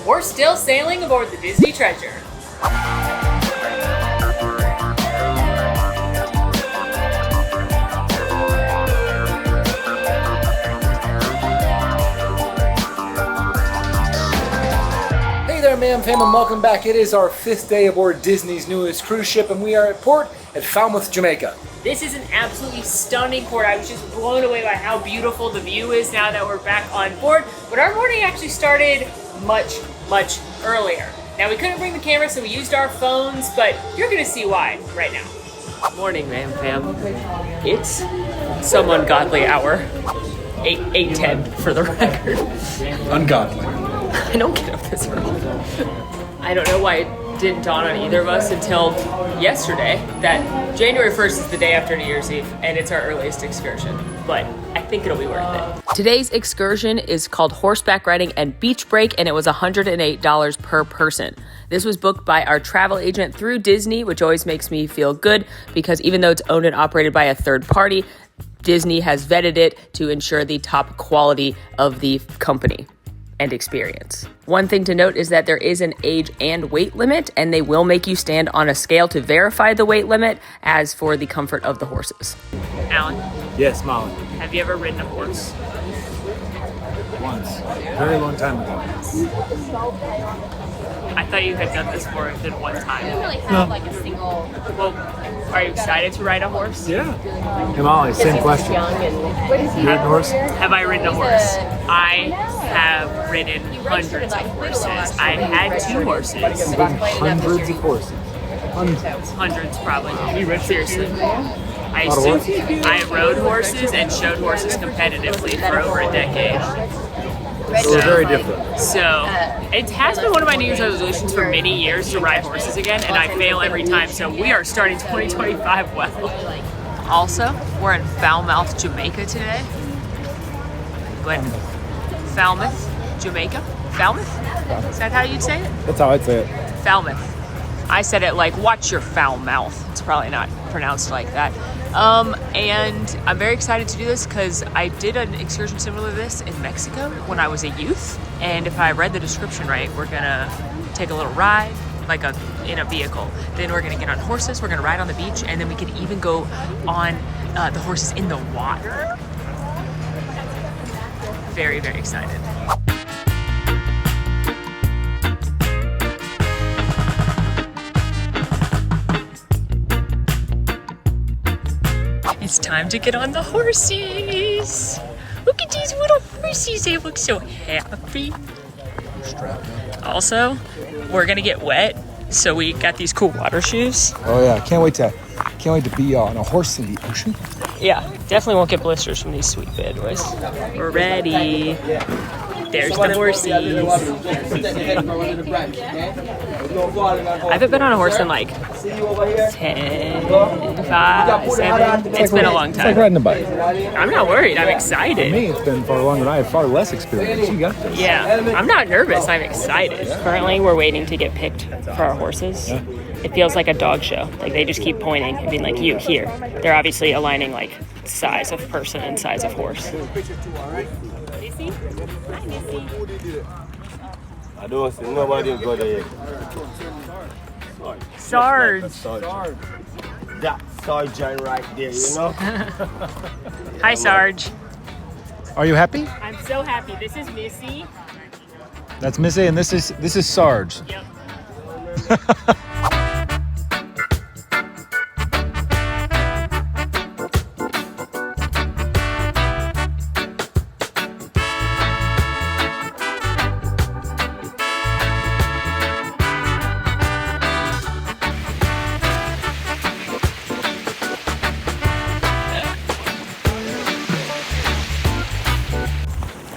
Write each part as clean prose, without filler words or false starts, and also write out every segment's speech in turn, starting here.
we're still sailing aboard the Disney Treasure. Hey there, ma'am, fam, and welcome back. It is our 5th day aboard Disney's newest cruise ship, and we are at port at Falmouth, Jamaica. This is an absolutely stunning port. I was just blown away by how beautiful the view is now that we're back on board. But our morning actually started much earlier. Now, we couldn't bring the camera, so we used our phones, but you're gonna see why right now. Morning, ma'am, fam. It's some ungodly hour. 8:10 for the record. Ungodly. I don't get up this early. I don't know why it didn't dawn on either of us until yesterday that January 1st is the day after New Year's Eve and it's our earliest excursion, but I think it'll be worth it. Today's excursion is called Horseback Riding and Beach Break, and it was $108 per person. This was booked by our travel agent through Disney, which always makes me feel good because even though it's owned and operated by a third party, Disney has vetted it to ensure the top quality of the company and experience. One thing to note is that there is an age and weight limit, and they will make you stand on a scale to verify the weight limit as for the comfort of the horses. Alan? Yes, Molly. Have you ever ridden a horse? Once. Very long time ago. I thought you had done this more than one time. I don't really have like a single. Well, are you excited to ride a horse? Yeah. Hey, Molly, same question. Young and what is he? You ridden a horse? Have I ridden a horse? I have ridden hundreds of horses. I had 2 horses. Hundreds of horses. Hundreds, probably. Seriously. I rode horses and showed horses competitively for over a decade. So we're very different. So it has been one of my New Year's resolutions for many years to ride horses again, and I fail every time. So we are starting 2025 well. Also, we're in Falmouth, Jamaica today. Go ahead. Falmouth, Jamaica. Falmouth? Is that how you'd say it? That's how I'd say it. Falmouth. I said it like, watch your foul mouth. It's probably not pronounced like that. And I'm very excited to do this because I did an excursion similar to this in Mexico when I was a youth. And if I read the description right, we're gonna take a little ride, like in a vehicle. Then we're gonna get on horses, we're gonna ride on the beach, and then we could even go on the horses in the water. Very, very excited. It's time to get on the horses. Look at these little horses. They look so happy. Also, we're gonna get wet, so we got these cool water shoes. Oh yeah, can't wait to be on a horse in the ocean. Yeah, definitely won't get blisters from these sweet bad boys. We're ready. There's the horses. I haven't been on a horse in like 10, 5, 7. It's been a long time. It's like riding a bike. I'm not worried. I'm excited. For me, it's been far longer and I have far less experience. You got this. Yeah, I'm not nervous. I'm excited. Currently, we're waiting to get picked for our horses. Yeah. It feels like a dog show. Like they just keep pointing and being like, you, here. They're obviously aligning like size of person and size of horse. Missy? Hi, Missy. I don't see nobody go there. Sarge. That sergeant right there, you know? Hi, Sarge. Are you happy? I'm so happy. This is Missy. That's Missy, and this is Sarge. Yep.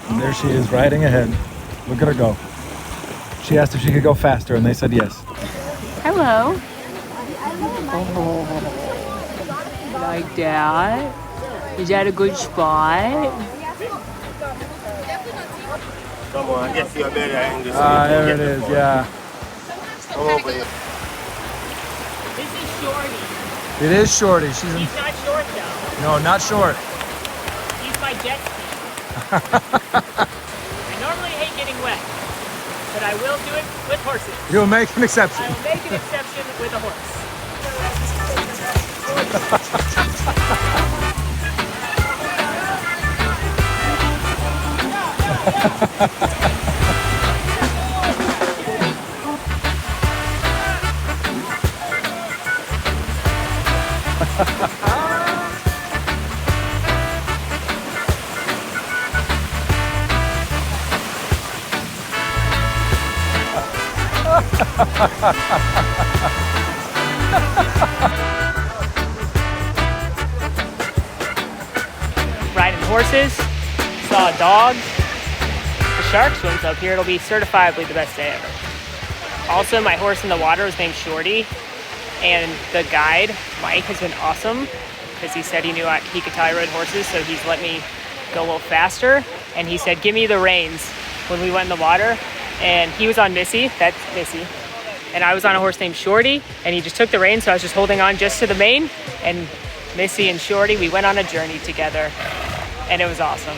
And there she is riding ahead. Look at her go. She asked if she could go faster, and they said yes. Hello. Oh, like that? Is that a good spot? Come on, I guess you're better in this. There it is, yeah. Come over here. This is Shorty. It is Shorty. She's in... He's not short though. No, not short. He's my jet ski. I normally hate getting wet, so but I will do it with horses. You'll make an exception. I will make an exception with a horse. Riding horses, saw a dog. The shark swims up here. It'll be certifiably the best day ever. Also, my horse in the water was named Shorty, and the guide, Mike, has been awesome because he said he knew he could tell I rode horses, so he's let me go a little faster. And he said, give me the reins when we went in the water. And he was on Missy, that's Missy. And I was on a horse named Shorty, and he just took the reins, so I was just holding on just to the mane. And Missy and Shorty, we went on a journey together, and it was awesome.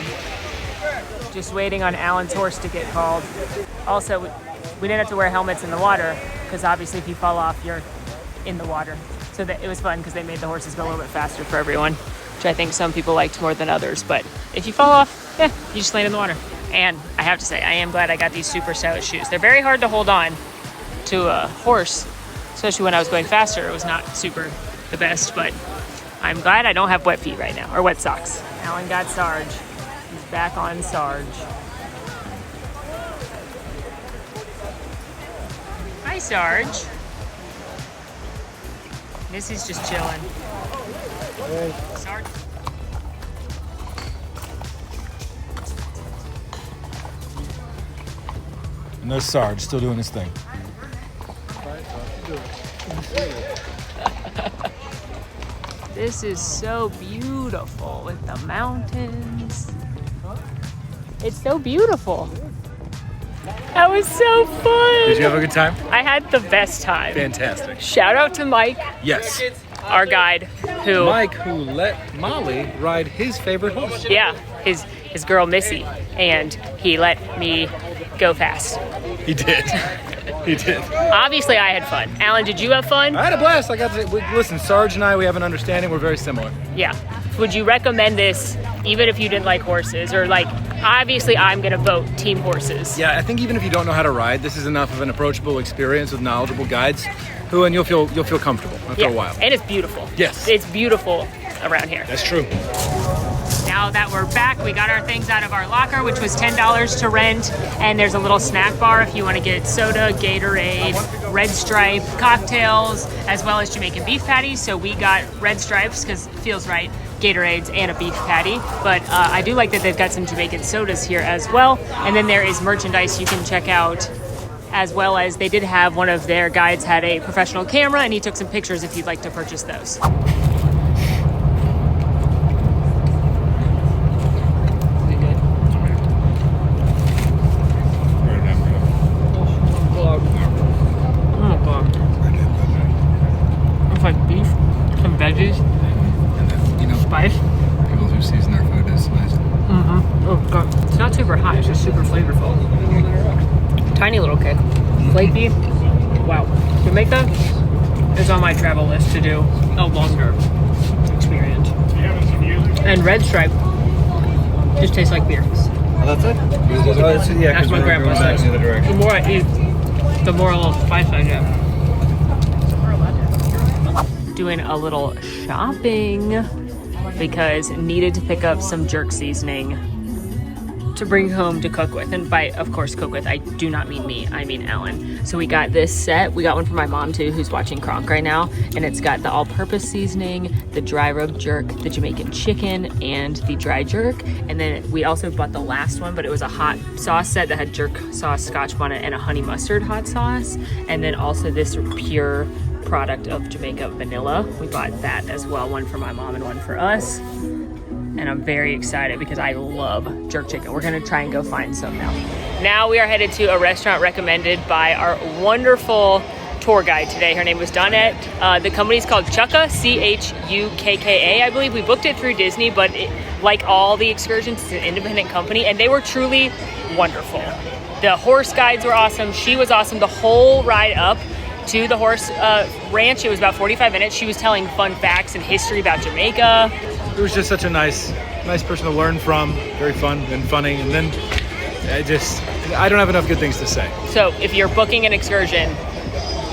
Just waiting on Alan's horse to get called. Also, we didn't have to wear helmets in the water, because obviously if you fall off, you're in the water. So it was fun, because they made the horses go a little bit faster for everyone, which I think some people liked more than others. But if you fall off, you just land in the water. And I have to say, I am glad I got these super stylish shoes. They're very hard to hold on to a horse, especially when I was going faster. It was not super the best, but I'm glad I don't have wet feet right now, or wet socks. Alan got Sarge. He's back on Sarge. Hi, Sarge. Missy's just chilling. Hey. Sarge. And there's Sarge still doing his thing. This is so beautiful with the mountains. It's so beautiful. That was so fun. Did you have a good time? I had the best time. Fantastic. Shout out to Mike, Yes. our guide, who Mike, who let Molly ride his favorite horse. yeah, his girl Missy, and he let me go fast. He did. He did. Obviously, I had fun. Alan, did you have fun? I had a blast. Listen, Sarge and I, we have an understanding. We're very similar. Yeah. Would you recommend this even if you didn't like horses? Or like, obviously I'm gonna vote team horses. Yeah, I think even if you don't know how to ride, this is enough of an approachable experience with knowledgeable guides and you'll feel comfortable after a while. And it's beautiful. Yes. It's beautiful around here. That's true. Now that we're back, we got our things out of our locker, which was $10 to rent. And there's a little snack bar if you want to get soda, Gatorade, Red Stripe, cocktails, as well as Jamaican beef patties. So we got Red Stripes because it feels right, Gatorades, and a beef patty. But I do like that they've got some Jamaican sodas here as well. And then there is merchandise you can check out, as well as they did have one of their guides had a professional camera, and he took some pictures if you'd like to purchase those. Like beef, some veggies, And then, spice. people who season their food is nice. Oh god, it's not super hot, it's just super flavorful. Tiny little kick. Flaky. Wow. Jamaica is on my travel list to do a longer experience. And Red Stripe just tastes like beer. Oh, that's it? Yeah, That's because what we're Grandpa going back says. in the other The direction. more I eat, the more a little spice I get. Doing a little shopping because needed to pick up some jerk seasoning to bring home to cook with. And by, of course, cook with, I do not mean me, I mean Alan. So we got this set. We got one for my mom too, who's watching Kronk right now. And it's got the all-purpose seasoning, the dry rub jerk, the Jamaican chicken, and the dry jerk. And then we also bought the last one, but it was a hot sauce set that had jerk sauce, scotch bonnet, and a honey mustard hot sauce. And then also this pure product of Jamaica vanilla. We bought that as well, one for my mom and one for us. And I'm very excited because I love jerk chicken. We're gonna try and go find some now. Now we are headed to a restaurant recommended by our wonderful tour guide today. Her name was Donette. The company's called Chukka, Chukka, I believe. We booked it through Disney, but like all the excursions, it's an independent company, and they were truly wonderful. The horse guides were awesome. She was awesome. The whole ride up to the horse ranch, it was about 45 minutes. She was telling fun facts and history about Jamaica. It was just such a nice person to learn from. Very fun and funny. And then I don't have enough good things to say. So if you're booking an excursion,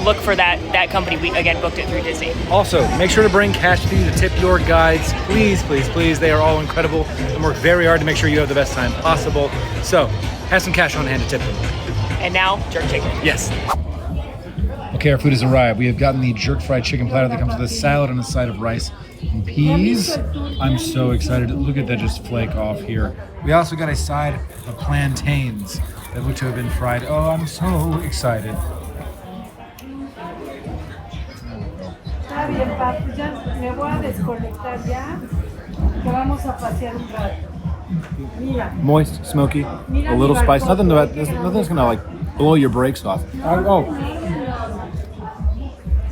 look for that company. We, again, booked it through Disney. Also, make sure to bring cash with you to tip your guides. Please, please, please. They are all incredible and work very hard to make sure you have the best time possible. So, have some cash on hand to tip them. And now, jerk chicken. Yes. Okay, our food has arrived. We have gotten the jerk fried chicken platter that comes with a salad and a side of rice and peas. I'm so excited. Look at that just flake off here. We also got a side of plantains that look to have been fried. Oh, I'm so excited. Está bien, papi, ya me voy a desconectar ya, que vamos a pasear un rato. Mira. Moist, smoky, a little spice. Nothing's gonna like blow your brakes off. Oh,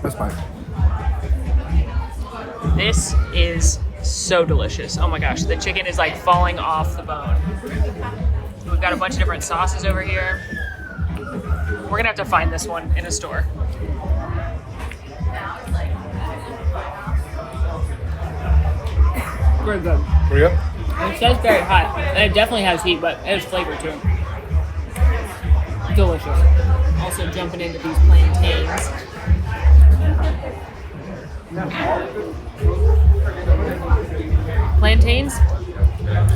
that's fine. This is so delicious. Oh my gosh, the chicken is like falling off the bone. We've got a bunch of different sauces over here. We're gonna have to find this one in a store. Very good. Pretty good? It says very hot, and it definitely has heat, but it has flavor to it. Delicious. Also jumping into these plantains. Plantains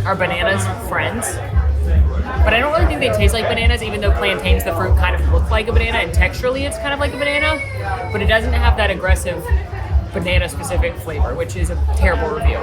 are bananas' friends, but I don't really think they taste like bananas, even though plantains, the fruit, kind of look like a banana, and texturally it's kind of like a banana, but it doesn't have that aggressive banana-specific flavor, which is a terrible review.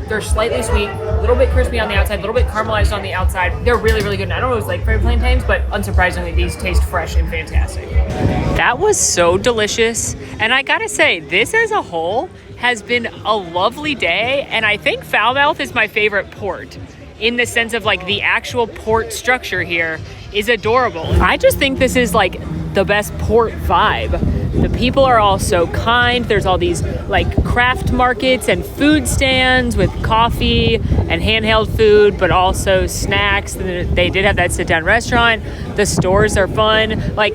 They're slightly sweet, a little bit crispy on the outside, a little bit caramelized on the outside. They're really, really good. And I don't always like fried plantains, but unsurprisingly, these taste fresh and fantastic. That was so delicious. And I gotta say, this as a whole has been a lovely day. And I think Falmouth is my favorite port, in the sense of like the actual port structure here is adorable. I just think this is like the best port vibe. The people are all so kind. There's all these like craft markets and food stands with coffee and handheld food, but also snacks. They did have that sit-down restaurant. The stores are fun. Like,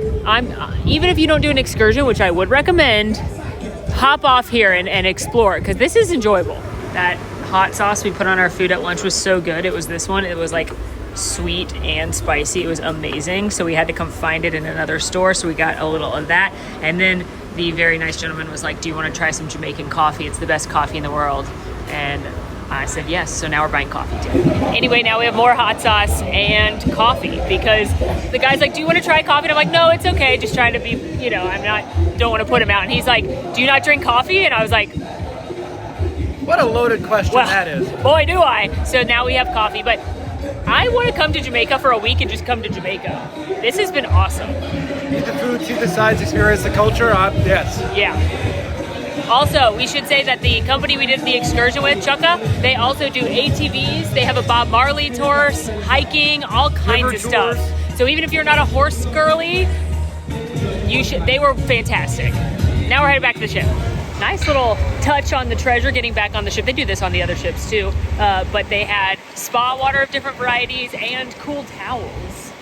even if you don't do an excursion, which I would recommend, hop off here and explore, because this is enjoyable. That hot sauce we put on our food at lunch was so good. It was this one. It was like sweet and spicy. It was amazing. So we had to come find it in another store. So we got a little of that. And then the very nice gentleman was like, do you want to try some Jamaican coffee? It's the best coffee in the world. And I said yes. So now we're buying coffee too. Anyway, now we have more hot sauce and coffee, because the guy's like, do you want to try coffee? And I'm like, no, it's okay. Just trying to be, don't want to put him out. And he's like, do you not drink coffee? And I was like, What a loaded question that is. Boy, do I. So now we have coffee, but I want to come to Jamaica for a week and just come to Jamaica. This has been awesome. Eat the food, see the sights, experience the culture. Yes. Yeah. Also, we should say that the company we did the excursion with, Chukka, they also do ATVs. They have a Bob Marley tour, hiking, all kinds of stuff. So even if you're not a horse girly, they were fantastic. Now we're headed back to the ship. Nice little touch on the treasure, getting back on the ship. They do this on the other ships too, but they had spa water of different varieties and cool towels.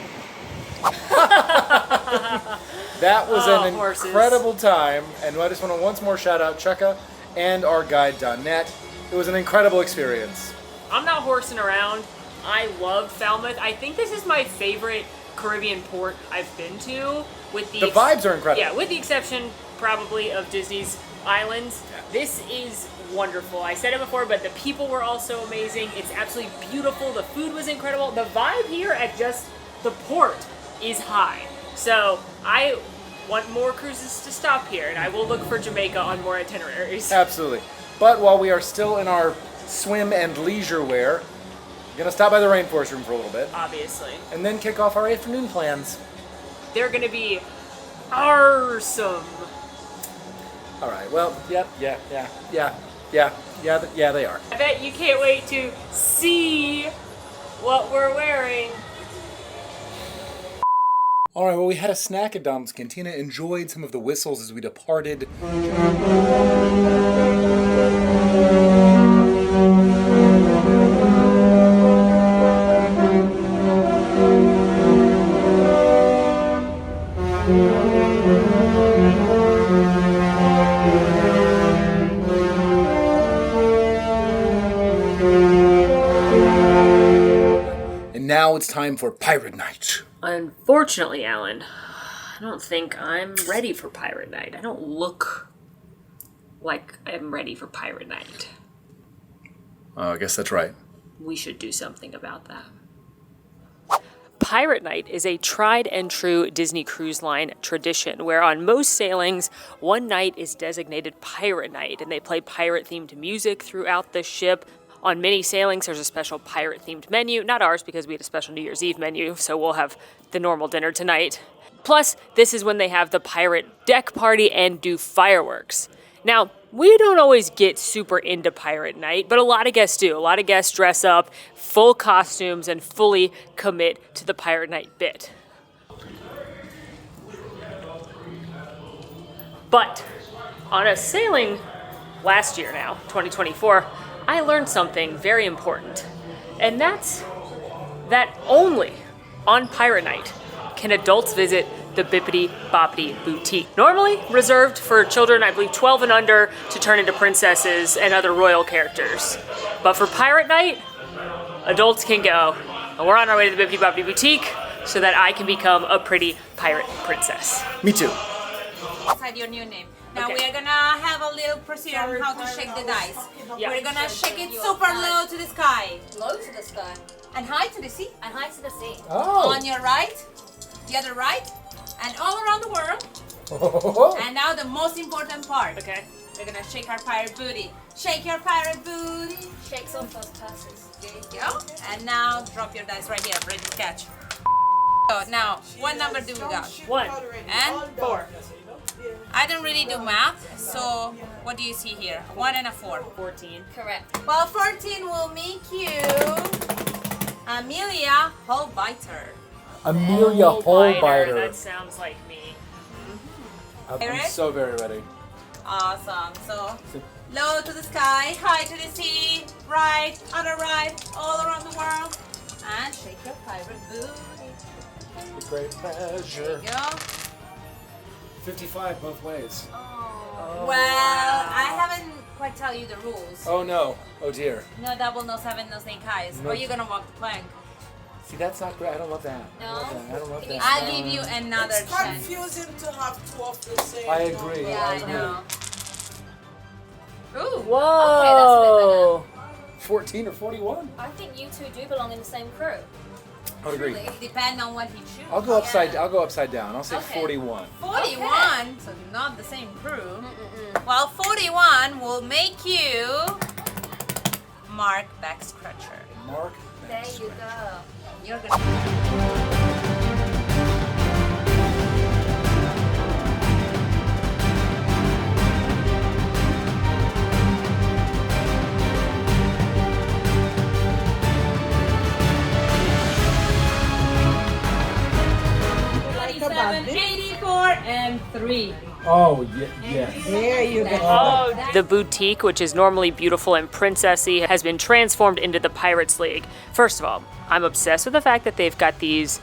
That was an horses. incredible time, and I just want to once more shout out Chukka and our guide Donette. It was an incredible experience. I'm not horsing around. I love Falmouth. I think this is my favorite Caribbean port I've been to. With the vibes are incredible. Yeah, with the exception probably of Disney's Islands. Yeah. This is wonderful. I said it before, but the people were also amazing. It's absolutely beautiful. The food was incredible. The vibe here at just the port is high. So I want more cruises to stop here, and I will look for Jamaica on more itineraries. Absolutely. But while we are still in our swim and leisure wear, we're going to stop by the rainforest room for a little bit. Obviously. And then kick off our afternoon plans. They're going to be awesome. All right. Well, yeah, they are. I bet you can't wait to see what we're wearing. All right, well, we had a snack at Dom's Cantina, enjoyed some of the whistles as we departed. And now it's time for Pirate Night. Unfortunately, Alan, I don't think I'm ready for Pirate Night. I don't look like I'm ready for Pirate Night. I guess that's right. We should do something about that. Pirate Night is a tried and true Disney Cruise Line tradition where on most sailings, one night is designated Pirate Night and they play pirate-themed music throughout the ship. On many sailings, there's a special pirate-themed menu. Not ours because we had a special New Year's Eve menu, so we'll have the normal dinner tonight. Plus, this is when they have the pirate deck party and do fireworks. Now, we don't always get super into Pirate Night, but a lot of guests do. A lot of guests dress up, full costumes, and fully commit to the Pirate Night bit. But on a sailing last year now, 2024, I learned something very important. And that's that only on Pirate Night can adults visit the Bippity Boppity Boutique. Normally reserved for children, I believe 12 and under, to turn into princesses and other royal characters. But for Pirate Night, adults can go. And we're on our way to the Bippity Boppity Boutique so that I can become a pretty pirate princess. Me too. Decide your new name. Now Okay. we're gonna have a little procedure on how to shake the dice. Yeah. We're gonna shake it super low to the sky Low to the sky and high to the sea. and high to the sea. On your right, the other right, and all around the world. And now the most important part. Okay. We're gonna shake our pirate booty. Shake your pirate booty. Shakes off those curses. There you go. And now drop your dice right here, ready to catch. So now, what number do we got? 1, And 4, I don't really do math, so what do you see here? 1 and a 4. 14. Correct. Well, 14 will make you Amelia Holbiter. Amelia Holbiter. That sounds like me. I'm so very ready. Awesome. So low to the sky, high to the sea, right, other right, all around the world, and shake your pirate booty. With great pleasure. There you go. 55 both ways. Well, I haven't quite tell you the rules. Oh no. Oh dear. No double, no 7, no snake eyes. Or you're gonna walk the plank. See, that's not great. I don't love that. No? I don't love that. I'll give you another It's chance. confusing to have two of the same. I agree. Yeah, I know. Ooh. Whoa! 14 or 41? I think you two do belong in the same crew. I would agree. Depend on what he chooses. I'll go upside. I'll go upside down. I'll say Okay. 41. 41, so not the same crew. Well, 41 will make you Mark Backscratcher. Mark. There you go. You're gonna. Like a bandit. 84 and 3. Oh, yes. There you go. Oh, the boutique, which is normally beautiful and princessy, has been transformed into the Pirates League. First of all, I'm obsessed with the fact that they've got these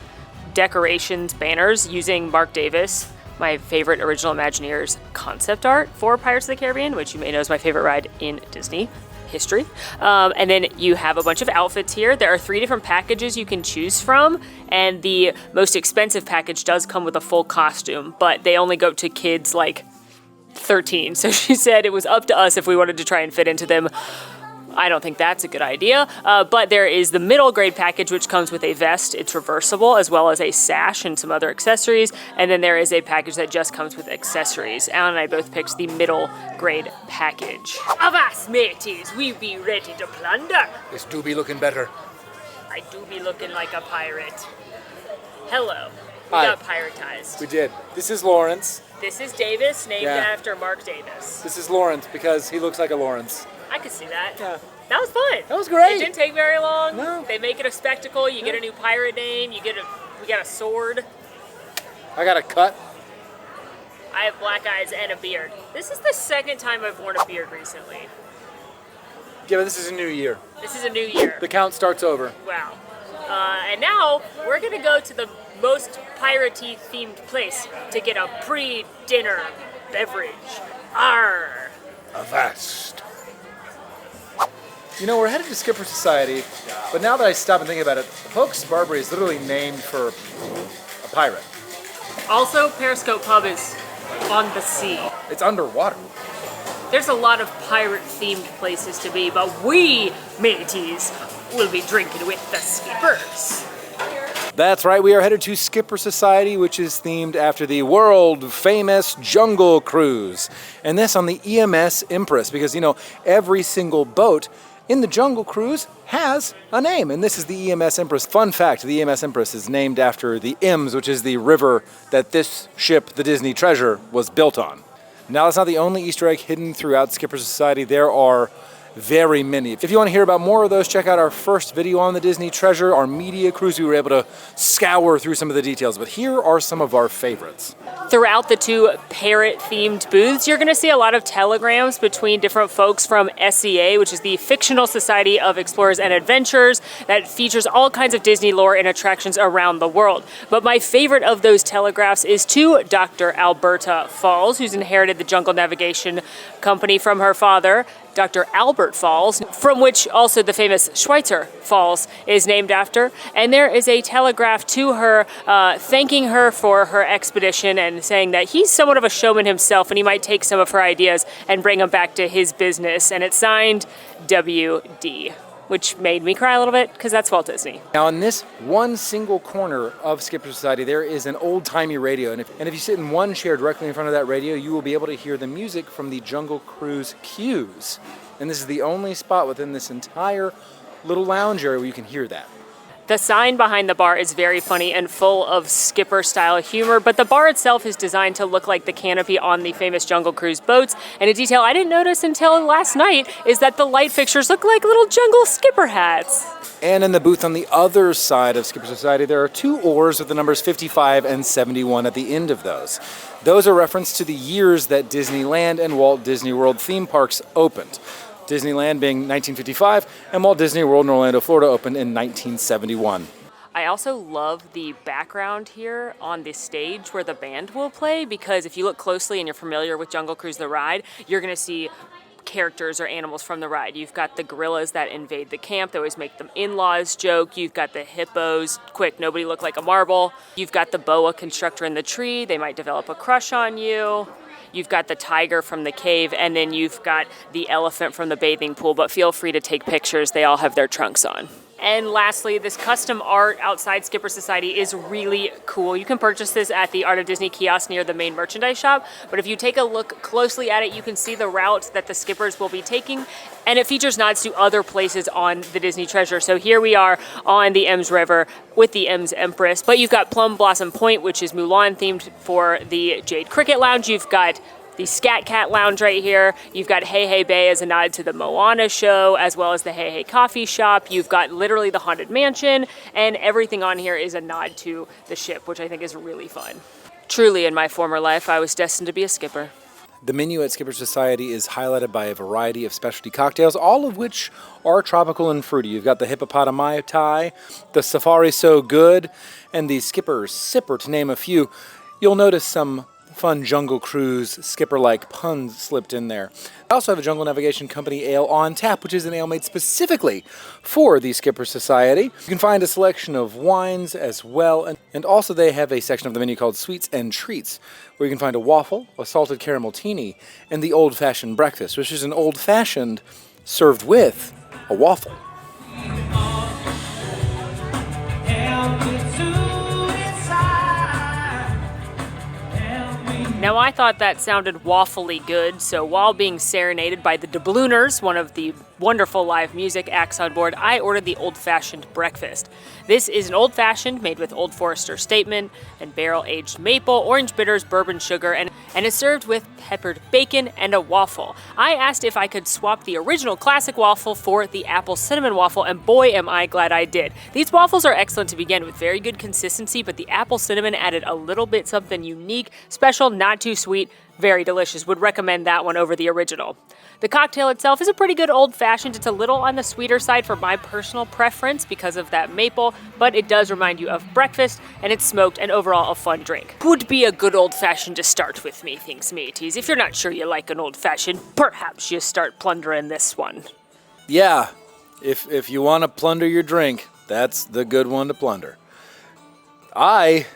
decorations, banners, using Mark Davis, my favorite original Imagineers concept art for Pirates of the Caribbean, which you may know is my favorite ride in Disney history. And then you have a bunch of outfits here. There are 3 different packages you can choose from, and the most expensive package does come with a full costume, but they only go to kids like 13. So she said it was up to us if we wanted to try and fit into them. I don't think that's a good idea, but there is the middle grade package, which comes with a vest. It's reversible, as well as a sash and some other accessories. And then there is a package that just comes with accessories. Alan and I both picked the middle grade package. Avast, mateys, we be ready to plunder. This do be looking better. I do be looking like a pirate. Hello. We Hi. got piratized. We did. This is Lawrence. This is Davis, named Yeah. after Mark Davis. This is Lawrence because he looks like a Lawrence. I could see that. Yeah. That was fun. That was great. It didn't take very long. No. They make it a spectacle. You get a new pirate name. We got a sword. I got a cut. I have black eyes and a beard. This is the second time I've worn a beard recently. Yeah, but this is a new year. This is a new year. The count starts over. Wow. And now we're gonna go to the most piratey themed place to get a pre-dinner beverage. Arr! Avast. You know, we're headed to Skipper Society, but now that I stop and think about it, Hoax Barbary is literally named for a pirate. Also, Periscope Pub is on the sea. It's underwater. There's a lot of pirate-themed places to be, but we, mateys, will be drinking with the skippers. That's right, we are headed to Skipper Society, which is themed after the world-famous Jungle Cruise. And this on the EMS Empress, because, you know, every single boat in the Jungle Cruise has a name, and this is the EMS Empress. Fun fact, the EMS Empress is named after the Ems, which is the river that this ship, the Disney Treasure, was built on. Now, that's not the only Easter egg hidden throughout Skipper Society. There are very many. If you want to hear about more of those, check out our first video on the Disney Treasure, our media cruise. We were able to scour through some of the details, but here are some of our favorites. Throughout the two parrot-themed booths, you're going to see a lot of telegrams between different folks from SEA, which is the Fictional Society of Explorers and Adventurers, that features all kinds of Disney lore and attractions around the world. But my favorite of those telegraphs is to Dr. Alberta Falls, who's inherited the Jungle Navigation Company from her father, Dr. Albert Falls, from which also the famous Schweitzer Falls is named after. And there is a telegraph to her thanking her for her expedition and saying that he's somewhat of a showman himself and he might take some of her ideas and bring them back to his business. And it's signed WD, which made me cry a little bit because that's Walt Disney. Now, in this one single corner of Skipper Society, there is an old-timey radio, and if you sit in one chair directly in front of that radio, you will be able to hear the music from the Jungle Cruise cues. And this is the only spot within this entire little lounge area where you can hear that. The sign behind the bar is very funny and full of Skipper-style humor, but the bar itself is designed to look like the canopy on the famous Jungle Cruise boats. And a detail I didn't notice until last night is that the light fixtures look like little jungle skipper hats. And in the booth on the other side of Skipper Society, there are two oars with the numbers 55 and 71 at the end of those. Those are reference to the years that Disneyland and Walt Disney World theme parks opened. Disneyland being 1955, and Walt Disney World in Orlando, Florida opened in 1971. I also love the background here on the stage where the band will play, because if you look closely and you're familiar with Jungle Cruise the ride, you're going to see characters or animals from the ride. You've got the gorillas that invade the camp. They always make them in-laws joke. You've got the hippos. Quick, nobody look like a marble. You've got the boa constrictor in the tree. They might develop a crush on you. You've got the tiger from the cave, and then you've got the elephant from the bathing pool, but feel free to take pictures. They all have their trunks on. And lastly, this custom art outside Skipper Society is really cool. You can purchase this at the Art of Disney kiosk near the main merchandise shop, but if you take a look closely at it, you can see the route that the skippers will be taking, and it features nods to other places on the Disney Treasure. So here we are on the Ems River with the Ems Empress, but you've got Plum Blossom Point, which is Mulan themed for the Jade Cricket Lounge. You've got the Scat Cat Lounge right here. You've got Hey Hey Bay as a nod to the Moana show, as well as the Hey Hey Coffee Shop. You've got literally the Haunted Mansion, and everything on here is a nod to the ship, which I think is really fun. Truly, in my former life, I was destined to be a skipper. The menu at Skipper Society is highlighted by a variety of specialty cocktails, all of which are tropical and fruity. You've got the Hippopotami Thai, the Safari So Good, and the Skipper Sipper, to name a few. You'll notice some fun Jungle Cruise skipper-like puns slipped in there. I also have a Jungle Navigation Company ale on tap, which is an ale made specifically for the Skipper Society. You can find a selection of wines as well, and also they have a section of the menu called Sweets and Treats, where you can find a waffle, a salted caramel teeny, and the old-fashioned breakfast, which is an old-fashioned served with a waffle. Now, I thought that sounded waffly good, so while being serenaded by the Doublooners, one of the wonderful live music acts on board, I ordered the old-fashioned breakfast. This is an old-fashioned made with Old Forester statement and barrel-aged maple, orange bitters, bourbon sugar, and is served with peppered bacon and a waffle. I asked if I could swap the original classic waffle for the apple cinnamon waffle, and boy am I glad I did. These waffles are excellent to begin with, very good consistency, but the apple cinnamon added a little bit something unique, special, not too sweet, Very delicious. Would recommend that one over the original. The cocktail itself is a pretty good old-fashioned. It's a little on the sweeter side for my personal preference because of that maple, but it does remind you of breakfast, and it's smoked and overall a fun drink. Would be a good old-fashioned to start with, methinks, mateys. If you're not sure you like an old-fashioned, perhaps you start plundering this one. Yeah, if you want to plunder your drink, that's the good one to plunder. I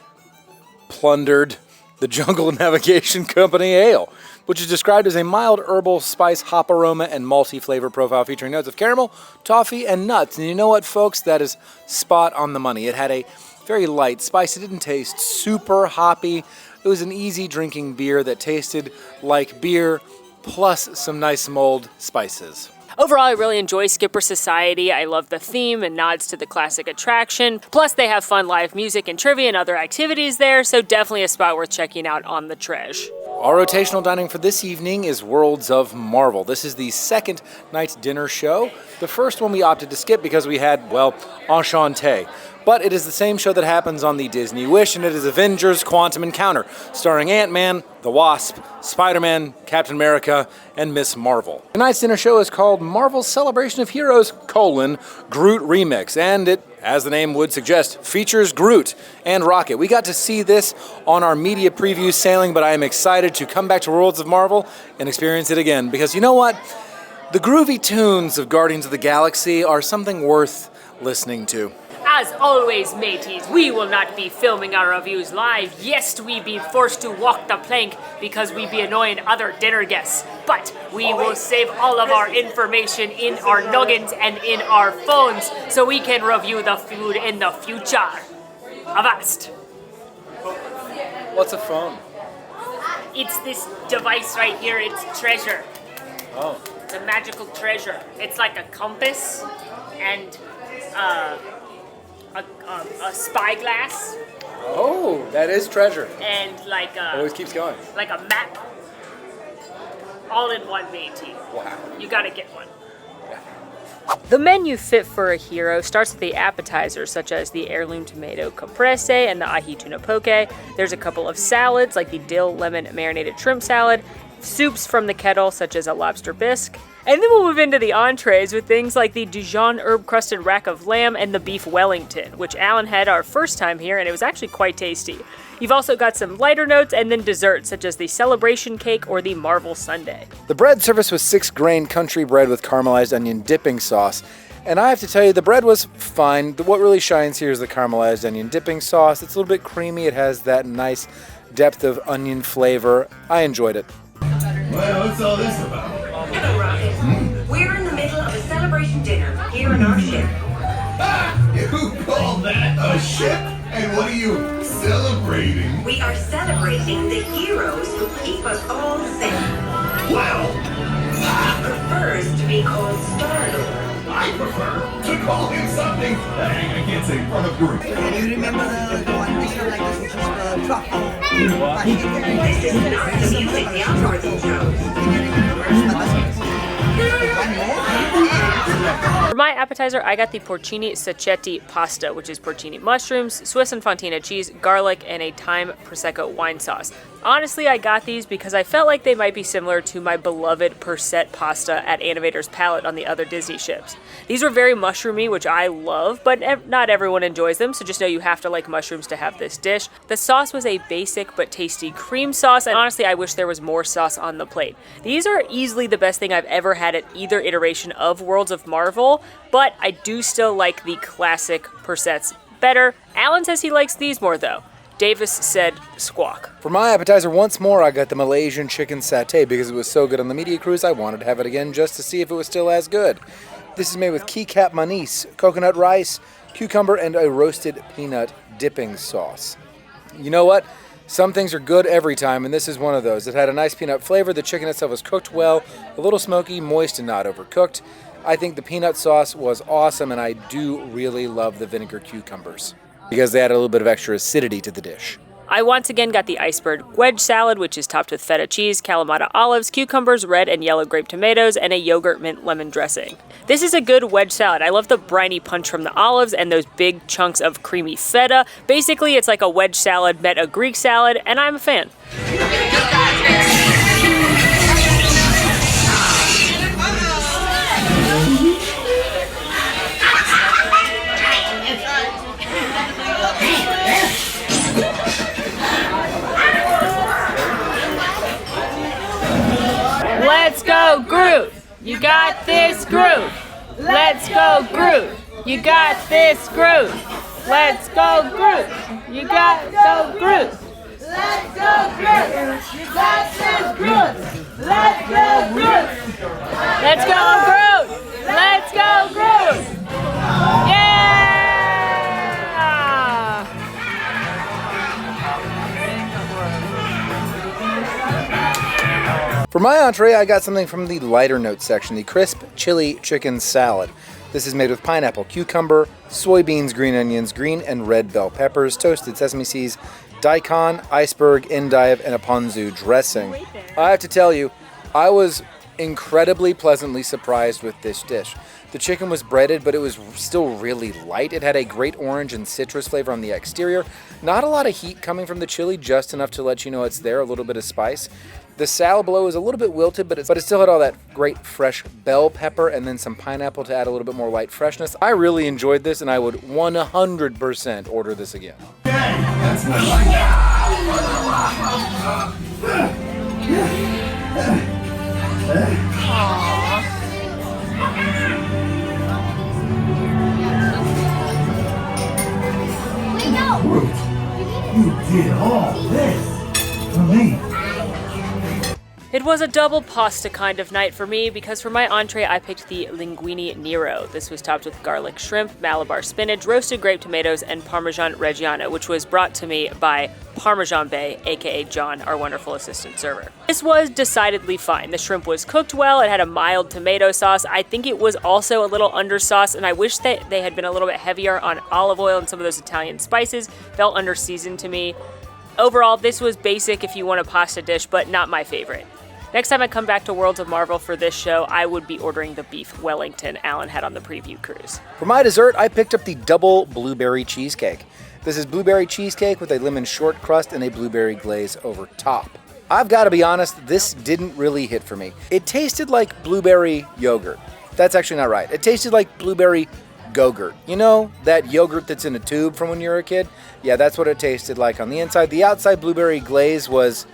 plundered the Jungle Navigation Company Ale, which is described as a mild herbal spice hop aroma and malty flavor profile featuring notes of caramel, toffee, and nuts. And you know what, folks? That is spot on the money. It had a very light spice. It didn't taste super hoppy. It was an easy drinking beer that tasted like beer plus some nice mulled spices. Overall, I really enjoy Skipper Society. I love the theme and nods to the classic attraction. Plus, they have fun live music and trivia and other activities there, so definitely a spot worth checking out on the Tresh. Our rotational dining for this evening is Worlds of Marvel. This is the second night's dinner show. The first one we opted to skip because we had, well, Enchanté. But it is the same show that happens on the Disney Wish, and it is Avengers Quantum Encounter, starring Ant-Man, the Wasp, Spider-Man, Captain America, and Miss Marvel. Tonight's dinner show is called Marvel's Celebration of Heroes, Groot Remix, and it, as the name would suggest, features Groot and Rocket. We got to see this on our media preview sailing, but I am excited to come back to Worlds of Marvel and experience it again, because you know what? The groovy tunes of Guardians of the Galaxy are something worth listening to. As always, mateys, we will not be filming our reviews live. Yes, we be forced to walk the plank because we be annoying other dinner guests. But we will save all of our information in our noggins and in our phones so we can review the food in the future. Avast! What's a phone? It's this device right here. It's treasure. Oh. It's a magical treasure. It's like a compass and a spyglass. Oh, that is treasure. And like a... Always keeps going. Like a map. All in one, matey. Wow. You gotta get one. The menu fit for a hero starts with the appetizers, such as the heirloom tomato caprese and the ahi tuna poke. There's a couple of salads, like the dill lemon marinated shrimp salad, soups from the kettle, such as a lobster bisque. And then we'll move into the entrees with things like the Dijon herb-crusted rack of lamb and the beef Wellington, which Alan had our first time here, and it was actually quite tasty. You've also got some lighter notes and then desserts, such as the celebration cake or the Marvel Sundae. The bread service was 6-grain country bread with caramelized onion dipping sauce. And I have to tell you, the bread was fine. What really shines here is the caramelized onion dipping sauce. It's a little bit creamy. It has that nice depth of onion flavor. I enjoyed it. Well, what's all this about? Hello, Rocket. We're in the middle of a celebration dinner here in our ship. Ah, you call that a ship? And what are you celebrating? We are celebrating the heroes who keep us all safe. Well, He prefers to be called Star-Lord. I prefer to call him something that I can't say in front of Groot. Do you remember the one we like this, which is the truffle? This is not the music the algorithm chose. For my appetizer, I got the porcini sacchetti pasta, which is porcini mushrooms, Swiss and fontina cheese, garlic, and a thyme prosecco wine sauce. Honestly, I got these because I felt like they might be similar to my beloved Percet pasta at Animator's Palette on the other Disney ships. These were very mushroomy, which I love, but not everyone enjoys them, so just know you have to like mushrooms to have this dish. The sauce was a basic but tasty cream sauce, and honestly, I wish there was more sauce on the plate. These are easily the best thing I've ever had at either iteration of Worlds of Marvel, but I do still like the classic Percets better. Alan says he likes these more, though. Davis said squawk. For my appetizer, once more, I got the Malaysian chicken satay because it was so good on the media cruise. I wanted to have it again just to see if it was still as good. This is made with keycap manis, coconut rice, cucumber, and a roasted peanut dipping sauce. You know what? Some things are good every time, and this is one of those. It had a nice peanut flavor. The chicken itself was cooked well, a little smoky, moist, and not overcooked. I think the peanut sauce was awesome, and I do really love the vinegar cucumbers because they add a little bit of extra acidity to the dish. I once again got the iceberg wedge salad, which is topped with feta cheese, Kalamata olives, cucumbers, red and yellow grape tomatoes, and a yogurt mint lemon dressing. This is a good wedge salad. I love the briny punch from the olives and those big chunks of creamy feta. Basically, it's like a wedge salad met a Greek salad, and I'm a fan. go, Groot. You got this, Groot. Let's go, Groot. You got this, Groot. Let's go, Groot. You got go, Groot. Let's go, Groot! You got this, Groot! Let's go, Groot! Let's go, Groot. Let's go, Groot. Yeah! For my entree, I got something from the lighter note section, the crisp chili chicken salad. This is made with pineapple, cucumber, soybeans, green onions, green and red bell peppers, toasted sesame seeds, daikon, iceberg, endive, and a ponzu dressing. I have to tell you, I was incredibly pleasantly surprised with this dish. The chicken was breaded, but it was still really light. It had a great orange and citrus flavor on the exterior. Not a lot of heat coming from the chili, just enough to let you know it's there, a little bit of spice. The salad below is a little bit wilted, but it still had all that great fresh bell pepper and then some pineapple to add a little bit more light freshness. I really enjoyed this, and I would 100% order this again. That's You did all this for me. It was a double pasta kind of night for me because for my entree I picked the linguine nero. This was topped with garlic shrimp, Malabar spinach, roasted grape tomatoes, and Parmesan Reggiano, which was brought to me by Parmesan Bay, aka John, our wonderful assistant server. This was decidedly fine. The shrimp was cooked well, it had a mild tomato sauce. I think it was also a little undersauced, and I wish that they had been a little bit heavier on olive oil and some of those Italian spices. Felt underseasoned to me. Overall, this was basic if you want a pasta dish, but not my favorite. Next time I come back to Worlds of Marvel for this show, I would be ordering the beef Wellington Alan had on the preview cruise. For my dessert, I picked up the double blueberry cheesecake. This is blueberry cheesecake with a lemon short crust and a blueberry glaze over top. I've got to be honest, this didn't really hit for me. It tasted like blueberry yogurt. That's actually not right. It tasted like blueberry Go-Gurt. You know, that yogurt that's in a tube from when you were a kid? Yeah, that's what it tasted like on the inside. The outside blueberry glaze was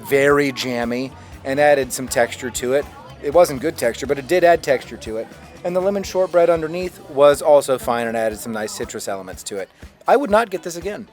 very jammy and added some texture to it. It wasn't good texture, but it did add texture to it. And the lemon shortbread underneath was also fine and added some nice citrus elements to it. I would not get this again.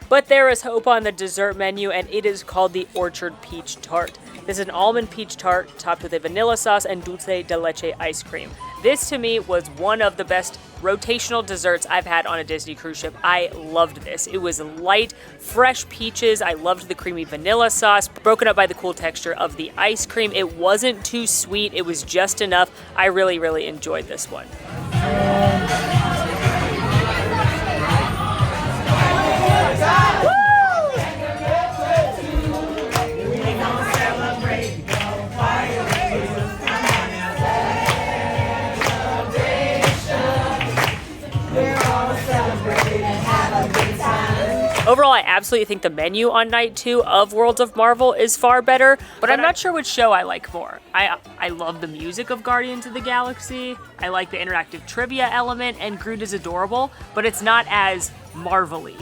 But there is hope on the dessert menu, and it is called the Orchard Peach Tart. This is an almond peach tart topped with a vanilla sauce and dulce de leche ice cream. This, to me, was one of the best rotational desserts I've had on a Disney cruise ship. I loved this. It was light, fresh peaches. I loved the creamy vanilla sauce, broken up by the cool texture of the ice cream. It wasn't too sweet. It was just enough. I really, really enjoyed this one. Overall, I absolutely think the menu on night 2 of Worlds of Marvel is far better, but I'm not sure which show I like more. I love the music of Guardians of the Galaxy, I like the interactive trivia element, and Groot is adorable, but it's not as Marvel-y.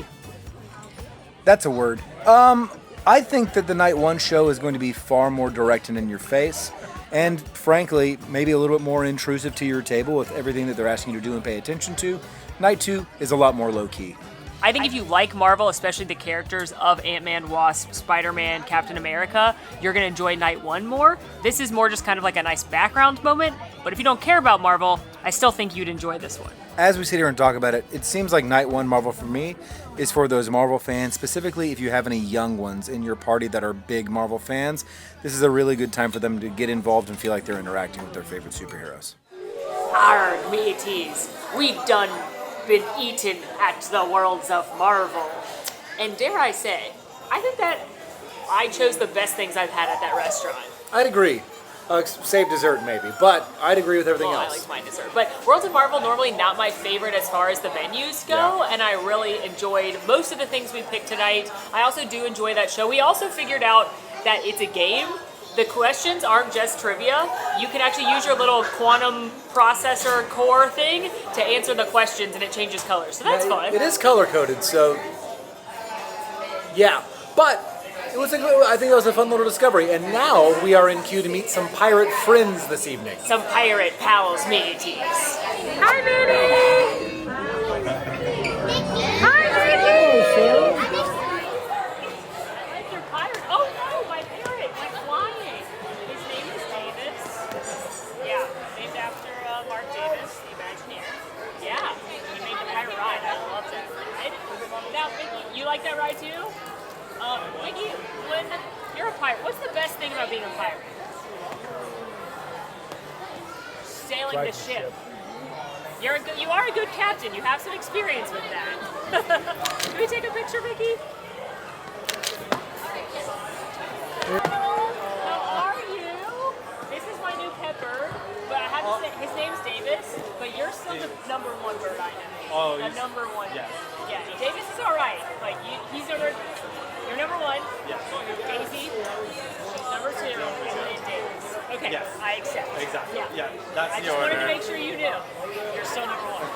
That's a word. I think that the night 1 show is going to be far more direct and in your face, and frankly, maybe a little bit more intrusive to your table with everything that they're asking you to do and pay attention to. Night 2 is a lot more low-key. I think if you like Marvel, especially the characters of Ant-Man, Wasp, Spider-Man, Captain America, you're going to enjoy Night 1 more. This is more just kind of like a nice background moment, but if you don't care about Marvel, I still think you'd enjoy this one. As we sit here and talk about it, it seems like Night 1 Marvel for me is for those Marvel fans, specifically if you have any young ones in your party that are big Marvel fans. This is a really good time for them to get involved and feel like they're interacting with their favorite superheroes. Arrgh, mateys, we've done been eaten at the Worlds of Marvel. And dare I say, I think that I chose the best things I've had at that restaurant. I'd agree. Save dessert maybe, but I'd agree with everything else. I liked my dessert. But Worlds of Marvel, normally not my favorite as far as the menus go, and I really enjoyed most of the things we picked tonight. I also do enjoy that show. We also figured out that it's a game. The questions aren't just trivia. You can actually use your little quantum processor core thing to answer the questions, and it changes colors. So that's fun. It is color-coded, so yeah. But I think it was a fun little discovery. And now we are in queue to meet some pirate friends this evening. Some pirate pals, mateys. Hi, Minnie! Hi, Minnie! Your pirate. Oh no, my parrot went flying. His name is Davis. Yeah, named after Mark Davis, the Imagineer. Yeah, he made the pirate ride. I loved it. Now, Mickey, you like that ride too? Mickey, when you're a pirate, what's the best thing about being a pirate? Sailing the ship. You are a good captain. You have some experience with that. Can we take a picture, Mickey? How are you? This is my new pet bird, but I have to say his name's Davis. But you're still the number one bird I know. Oh, the number one. Yes. Yeah, Davis is all right. Like he's number. You're number one. Yes. Daisy, number two, and then Davis. Okay, Yes. I accept. Exactly. Yeah. Yeah, that's I the just order. wanted to make sure you knew. You're still number one.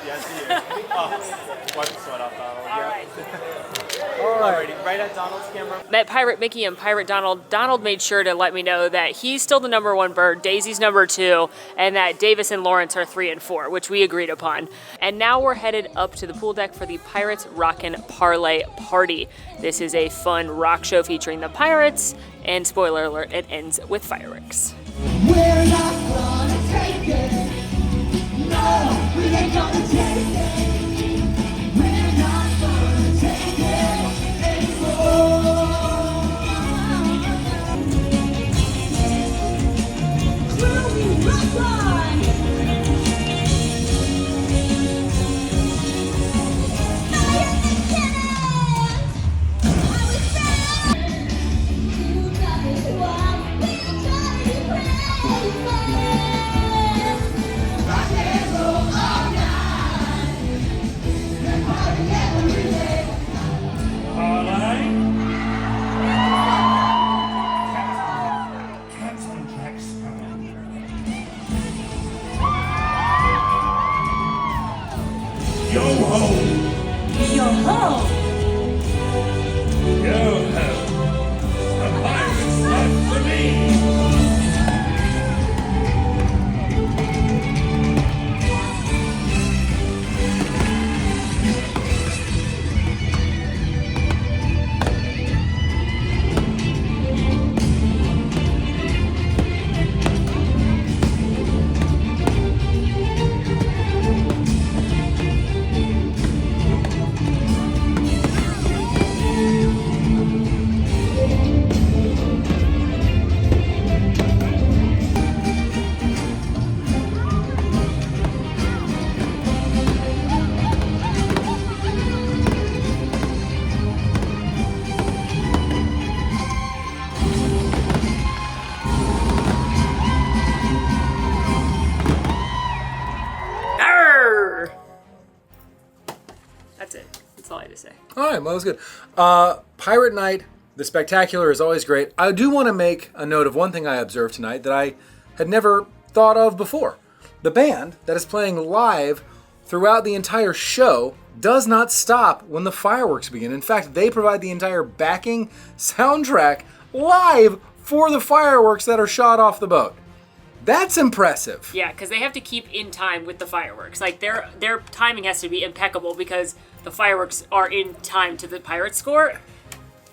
Yes, he is. Oh, wipe the sweat off, Donald. All right. Alrighty, right at Donald's camera. Met Pirate Mickey and Pirate Donald. Donald made sure to let me know that he's still the number one bird, Daisy's number two, and that Davis and Lawrence are 3 and 4, which we agreed upon. And now we're headed up to the pool deck for the Pirates Rockin' Parlay Party. This is a fun rock show featuring the Pirates, and spoiler alert, it ends with fireworks. We're not gonna take it. No, we ain't gonna take it. We're not gonna take it anymore. Crew, rock on! Yo ho! Yo ho! Yo ho! A pirate's not for me! Arr! That's it. That's all I had to say. All right, well, that was good. Pirate Night, the spectacular is always great. I do want to make a note of one thing I observed tonight that I had never thought of before. The band that is playing live throughout the entire show does not stop when the fireworks begin. In fact, they provide the entire backing soundtrack live for the fireworks that are shot off the boat. That's impressive. Yeah, because they have to keep in time with the fireworks. Like their timing has to be impeccable because the fireworks are in time to the pirate score.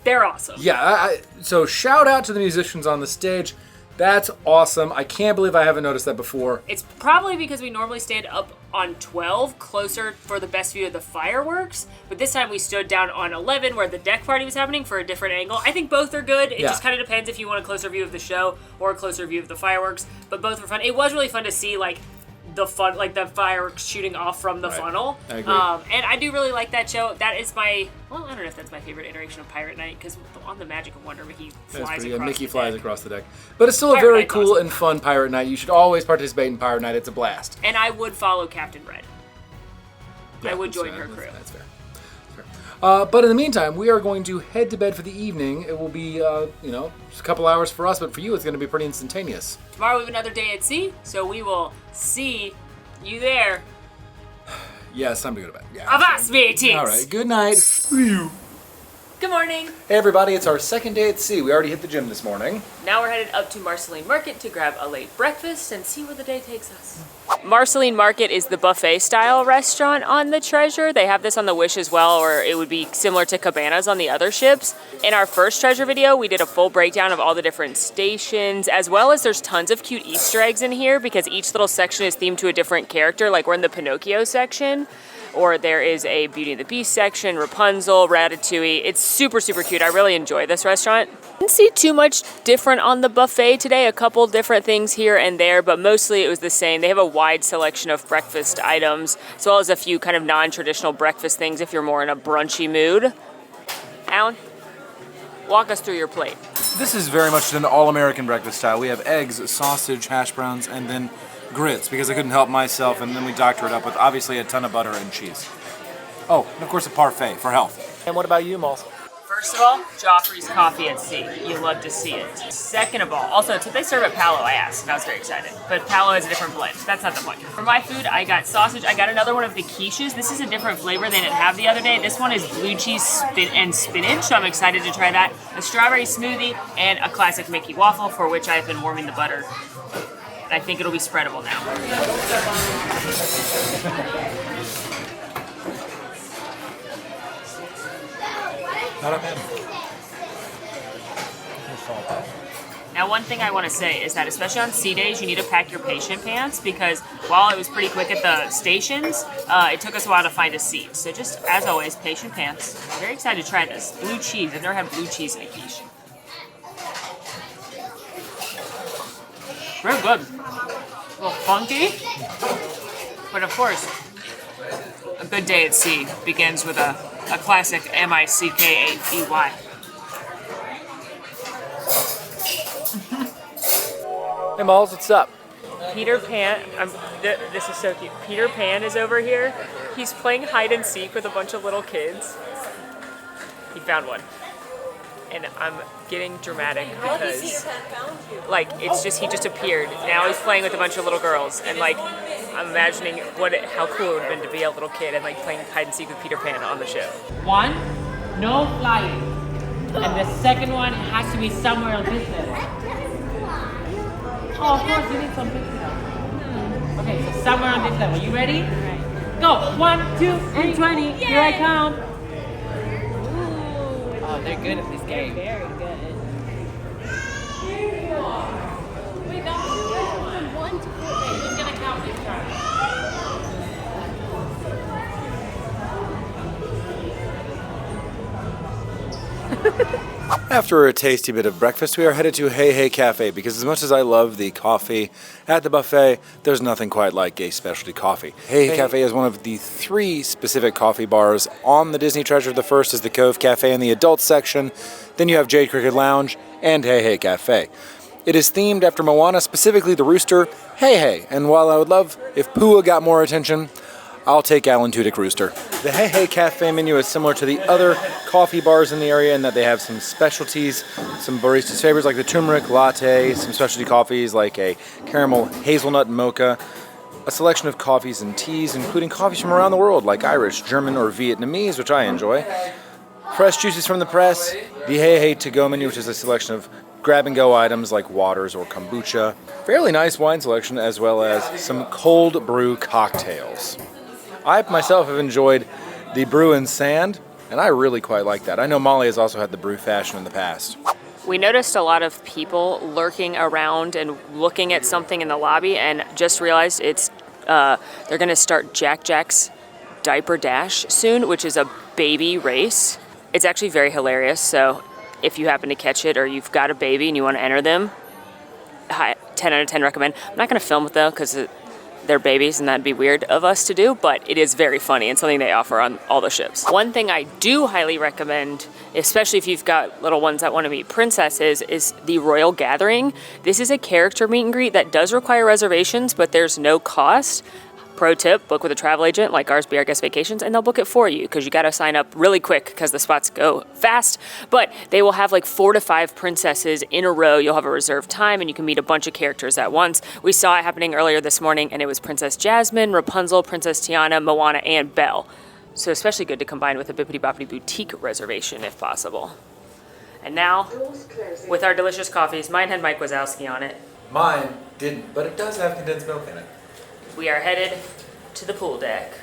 They're awesome. Yeah, so shout out to the musicians on the stage. That's awesome. I can't believe I haven't noticed that before. It's probably because we normally stand up on 12, closer for the best view of the fireworks. But this time we stood down on 11, where the deck party was happening, for a different angle. I think both are good. It just kind of depends if you want a closer view of the show or a closer view of the fireworks. But both were fun. It was really fun to see, like, the fireworks shooting off from the funnel. I agree. And I do really like that show. That is I don't know if that's my favorite iteration of Pirate Night, because on the Magic of Wonder, Mickey flies across Mickey the flies deck. across the deck. But it's still a Pirate very Night's cool awesome. and fun Pirate Night. You should always participate in Pirate Night. It's a blast. And I would follow Captain Red. Yeah, I would join that's- her crew. That's fair. But in the meantime, we are going to head to bed for the evening. It will be, just a couple hours for us, but for you, it's going to be pretty instantaneous. Tomorrow we have another day at sea, so we will see you there. Yes, time to go to bed. Yeah. Avast, mateys! All right. Good night. Good morning. Hey everybody, it's our second day at sea. We already hit the gym this morning. Now we're headed up to Marceline Market to grab a late breakfast and see where the day takes us. Marceline Market is the buffet style restaurant on the Treasure. They have this on the Wish as well, or it would be similar to Cabanas on the other ships. In our first Treasure video, we did a full breakdown of all the different stations, as well as there's tons of cute Easter eggs in here because each little section is themed to a different character. Like we're in the Pinocchio section, or there is a Beauty and the Beast section, Rapunzel, Ratatouille. It's super, super cute. I really enjoy this restaurant. Didn't see too much different on the buffet today. A couple different things here and there, but mostly it was the same. They have a wide selection of breakfast items, as well as a few kind of non-traditional breakfast things if you're more in a brunchy mood. Alan, walk us through your plate. This is very much an all-American breakfast style. We have eggs, sausage, hash browns, and then grits because I couldn't help myself, and then we doctor it up with obviously a ton of butter and cheese. Oh, and of course a parfait for health. And what about you, Malls? First of all, Joffrey's Coffee at Sea. You love to see it. Second of all, also, did they serve at Palo? I asked, and I was very excited. But Palo has a different blend. That's not the point. For my food, I got sausage. I got another one of the quiches. This is a different flavor they didn't have the other day. This one is blue cheese and spinach, so I'm excited to try that. A strawberry smoothie, and a classic Mickey waffle, for which I have been warming the butter. And I think it'll be spreadable now. Not a bad. Now, one thing I want to say is that especially on sea days, you need to pack your patient pants because while it was pretty quick at the stations, it took us a while to find a seat. So just, as always, patient pants. I'm very excited to try this. Blue cheese. I've never had blue cheese in a quiche. Very good. A little funky. But of course, a good day at sea begins with a classic M-I-C-K-A-E-Y. Hey Malls, what's up? Peter Pan, this is so cute. Peter Pan is over here. He's playing hide and seek with a bunch of little kids. He found one. And I'm getting dramatic because, like, it's just, he just appeared. Now he's playing with a bunch of little girls. And, like, I'm imagining how cool it would have been to be a little kid and, like, playing hide and seek with Peter Pan on the ship. One, no flying. And the second one has to be somewhere on this level. Oh, of course, you need some pictures. Okay, so somewhere on this level. You ready? Right. Go. 1, 2, and 20. Yay. Here I come. Ooh, oh, they're good at this game. Very good. We got 1 to 4. Who's gonna count this time? After a tasty bit of breakfast, we are headed to Hey Hey Cafe because as much as I love the coffee at the buffet, there's nothing quite like a specialty coffee. Hey Hey Cafe is one of the 3 specific coffee bars on the Disney Treasure. The first is the Cove Cafe in the adult section, then you have Jade Cricket Lounge and Hey Hey Cafe. It is themed after Moana, specifically the rooster, Hey Hey, and while I would love if Pua got more attention, I'll take Alan Tudyk Rooster. The Hey Hey Cafe menu is similar to the other coffee bars in the area in that they have some specialties, some baristas' favorites like the turmeric latte, some specialty coffees like a caramel hazelnut mocha, a selection of coffees and teas, including coffees from around the world like Irish, German, or Vietnamese, which I enjoy. Fresh juices from the press, the Hey Hey To-Go menu, which is a selection of grab-and-go items like waters or kombucha, fairly nice wine selection, as well as some cold brew cocktails. I myself have enjoyed the brew and sand, and I really quite like that. I know Molly has also had the brew fashion in the past. We noticed a lot of people lurking around and looking at something in the lobby and just realized it's they're going to start Jack Jack's Diaper Dash soon, which is a baby race. It's actually very hilarious, so if you happen to catch it or you've got a baby and you want to enter them, 10 out of 10 recommend. I'm not going to film it though because they're babies and that'd be weird of us to do, but it is very funny and something they offer on all the ships. One thing I do highly recommend, especially if you've got little ones that want to meet princesses, is the Royal Gathering. This is a character meet and greet that does require reservations, but there's no cost. Pro tip, book with a travel agent like ours, Be Our Guest Vacations, and they'll book it for you because you got to sign up really quick because the spots go fast. But they will have like 4 to 5 princesses in a row. You'll have a reserved time and you can meet a bunch of characters at once. We saw it happening earlier this morning and it was Princess Jasmine, Rapunzel, Princess Tiana, Moana, and Belle. So especially good to combine with a Bippity Boppity Boutique reservation if possible. And now, with our delicious coffees, mine had Mike Wazowski on it. Mine didn't, but it does have condensed milk in it. We are headed to the pool deck.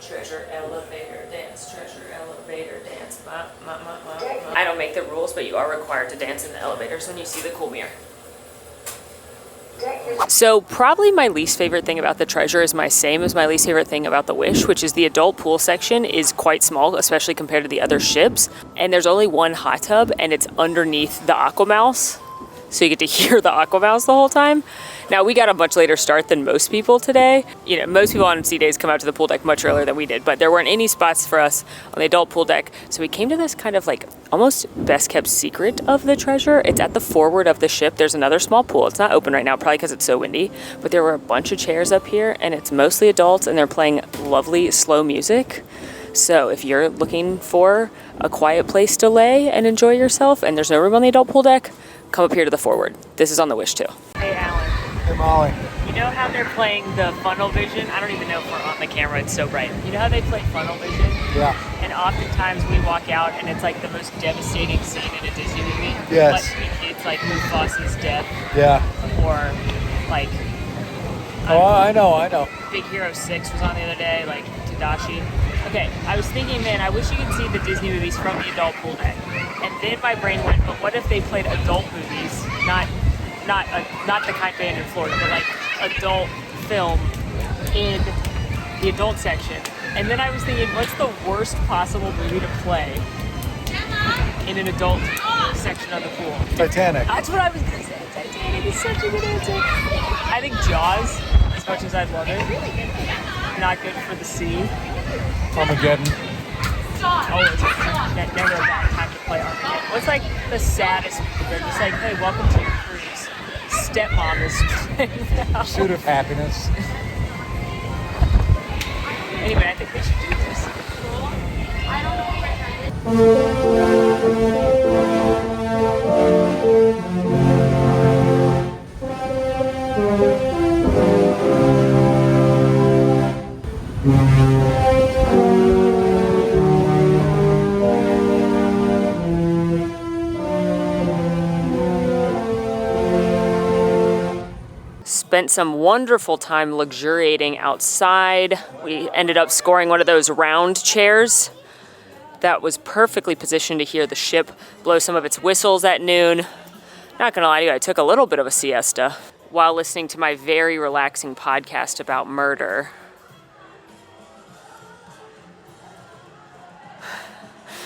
Treasure elevator dance, treasure elevator dance. I don't make the rules, but you are required to dance in the elevators when you see the cool mirror. So probably my least favorite thing about the Treasure is my same as my least favorite thing about the Wish, which is the adult pool section is quite small, especially compared to the other ships. And there's only one hot tub and it's underneath the Aquamouse. So you get to hear the Aquamouse the whole time. Now we got a much later start than most people today. You know, most people on sea days come out to the pool deck much earlier than we did, but there weren't any spots for us on the adult pool deck. So we came to this kind of like almost best kept secret of the Treasure. It's at the forward of the ship. There's another small pool. It's not open right now, probably because it's so windy, but there were a bunch of chairs up here and it's mostly adults and they're playing lovely slow music. So if you're looking for a quiet place to lay and enjoy yourself and there's no room on the adult pool deck, come up here to the forward. This is on the Wish too. Hey Alan. Hey Molly. You know how they're playing the funnel vision? I don't even know if we're on the camera, it's so bright. You know how they play funnel vision? Yeah. And oftentimes we walk out and it's like the most devastating scene in a Disney movie. Yes. Like it's like Mufasa's death. Yeah. Or like... I know. Big Hero 6 was on the other day, like Tadashi. Okay, I was thinking, man, I wish you could see the Disney movies from the adult pool deck. And then my brain went, but what if they played adult movies, not the kind banned in Florida, but like adult film in the adult section. And then I was thinking, what's the worst possible movie to play in an adult section of the pool? Titanic. That's what I was gonna say. Titanic is such a good answer. I think Jaws, as much as I'd love it, not good for the sea. Armageddon. Oh, it's never a bad time to play Armageddon. What's like the saddest movie? They're just like, hey, welcome to your cruise. Stepmom is playing now. Pursuit of Happiness. Anyway, I think we should do this. Spent some wonderful time luxuriating outside. We ended up scoring one of those round chairs that was perfectly positioned to hear the ship blow some of its whistles at noon. Not gonna lie to you, I took a little bit of a siesta while listening to my very relaxing podcast about murder.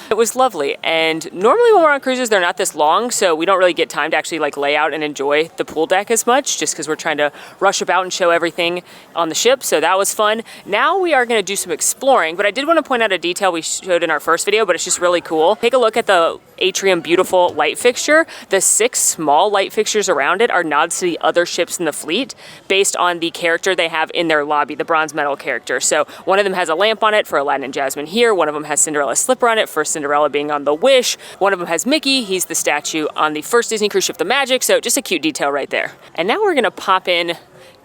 It was lovely, and normally when we're on cruises, they're not this long, so we don't really get time to actually like lay out and enjoy the pool deck as much, just because we're trying to rush about and show everything on the ship, so that was fun. Now we are going to do some exploring, but I did want to point out a detail we showed in our first video, but it's just really cool. Take a look at the atrium beautiful light fixture. The 6 small light fixtures around it are nods to the other ships in the fleet based on the character they have in their lobby, the bronze medal character. So one of them has a lamp on it for Aladdin and Jasmine here. One of them has Cinderella's slipper on it for Cinderella being on the Wish. One of them has Mickey. He's the statue on the first Disney cruise ship, the Magic. So just a cute detail right there. And now we're gonna pop in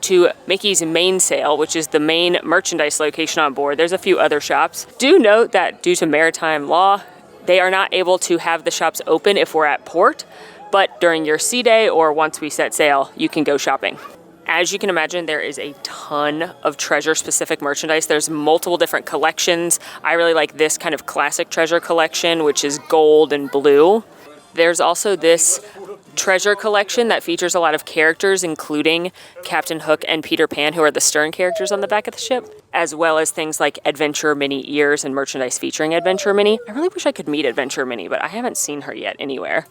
to Mickey's mainsail, which is the main merchandise location on board. There's a few other shops. Do note that due to maritime law, they are not able to have the shops open if we're at port, but during your sea day or once we set sail, you can go shopping. As you can imagine, there is a ton of Treasure-specific merchandise. There's multiple different collections. I really like this kind of classic Treasure collection, which is gold and blue. There's also this Treasure collection that features a lot of characters, including Captain Hook and Peter Pan, who are the stern characters on the back of the ship, as well as things like Adventure Minnie ears and merchandise featuring Adventure Minnie. I really wish I could meet Adventure Minnie, but I haven't seen her yet anywhere.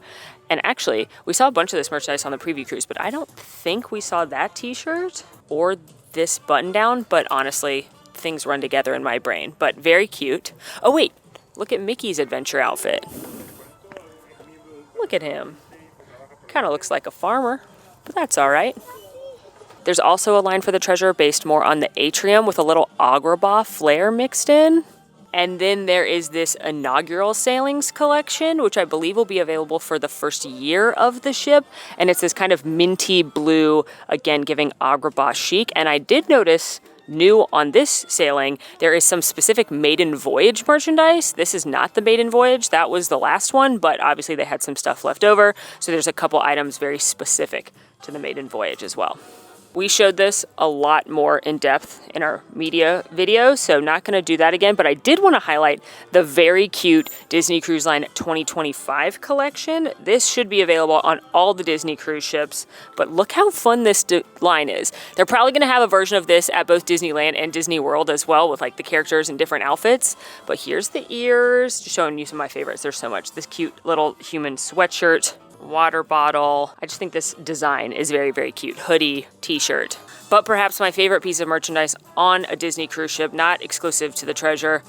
And actually, we saw a bunch of this merchandise on the preview cruise, but I don't think we saw that t-shirt or this button down, but honestly, things run together in my brain. But very cute. Oh wait, look at Mickey's adventure outfit. Look at him. Kind of looks like a farmer, but that's all right. There's also a line for the Treasure based more on the atrium with a little Agrabah flair mixed in. And then there is this inaugural sailings collection, which I believe will be available for the first year of the ship. And it's this kind of minty blue, again, giving Agrabah chic. And I did notice New on this sailing, there is some specific maiden voyage merchandise. This is not the maiden voyage, that was the last one, but obviously they had some stuff left over, so there's a couple items very specific to the maiden voyage as well. We showed this a lot more in depth in our media video, so not going to do that again, but I did want to highlight the very cute Disney Cruise Line 2025 collection. This should be available on all the Disney cruise ships, but look how fun this line is. They're probably going to have a version of this at both Disneyland and Disney World as well, with like the characters in different outfits, but here's the ears, just showing you some of my favorites. There's so much. This cute little human sweatshirt, water bottle. I just think this design is very, very cute. Hoodie, t-shirt. But perhaps my favorite piece of merchandise on a Disney cruise ship, not exclusive to the Treasure,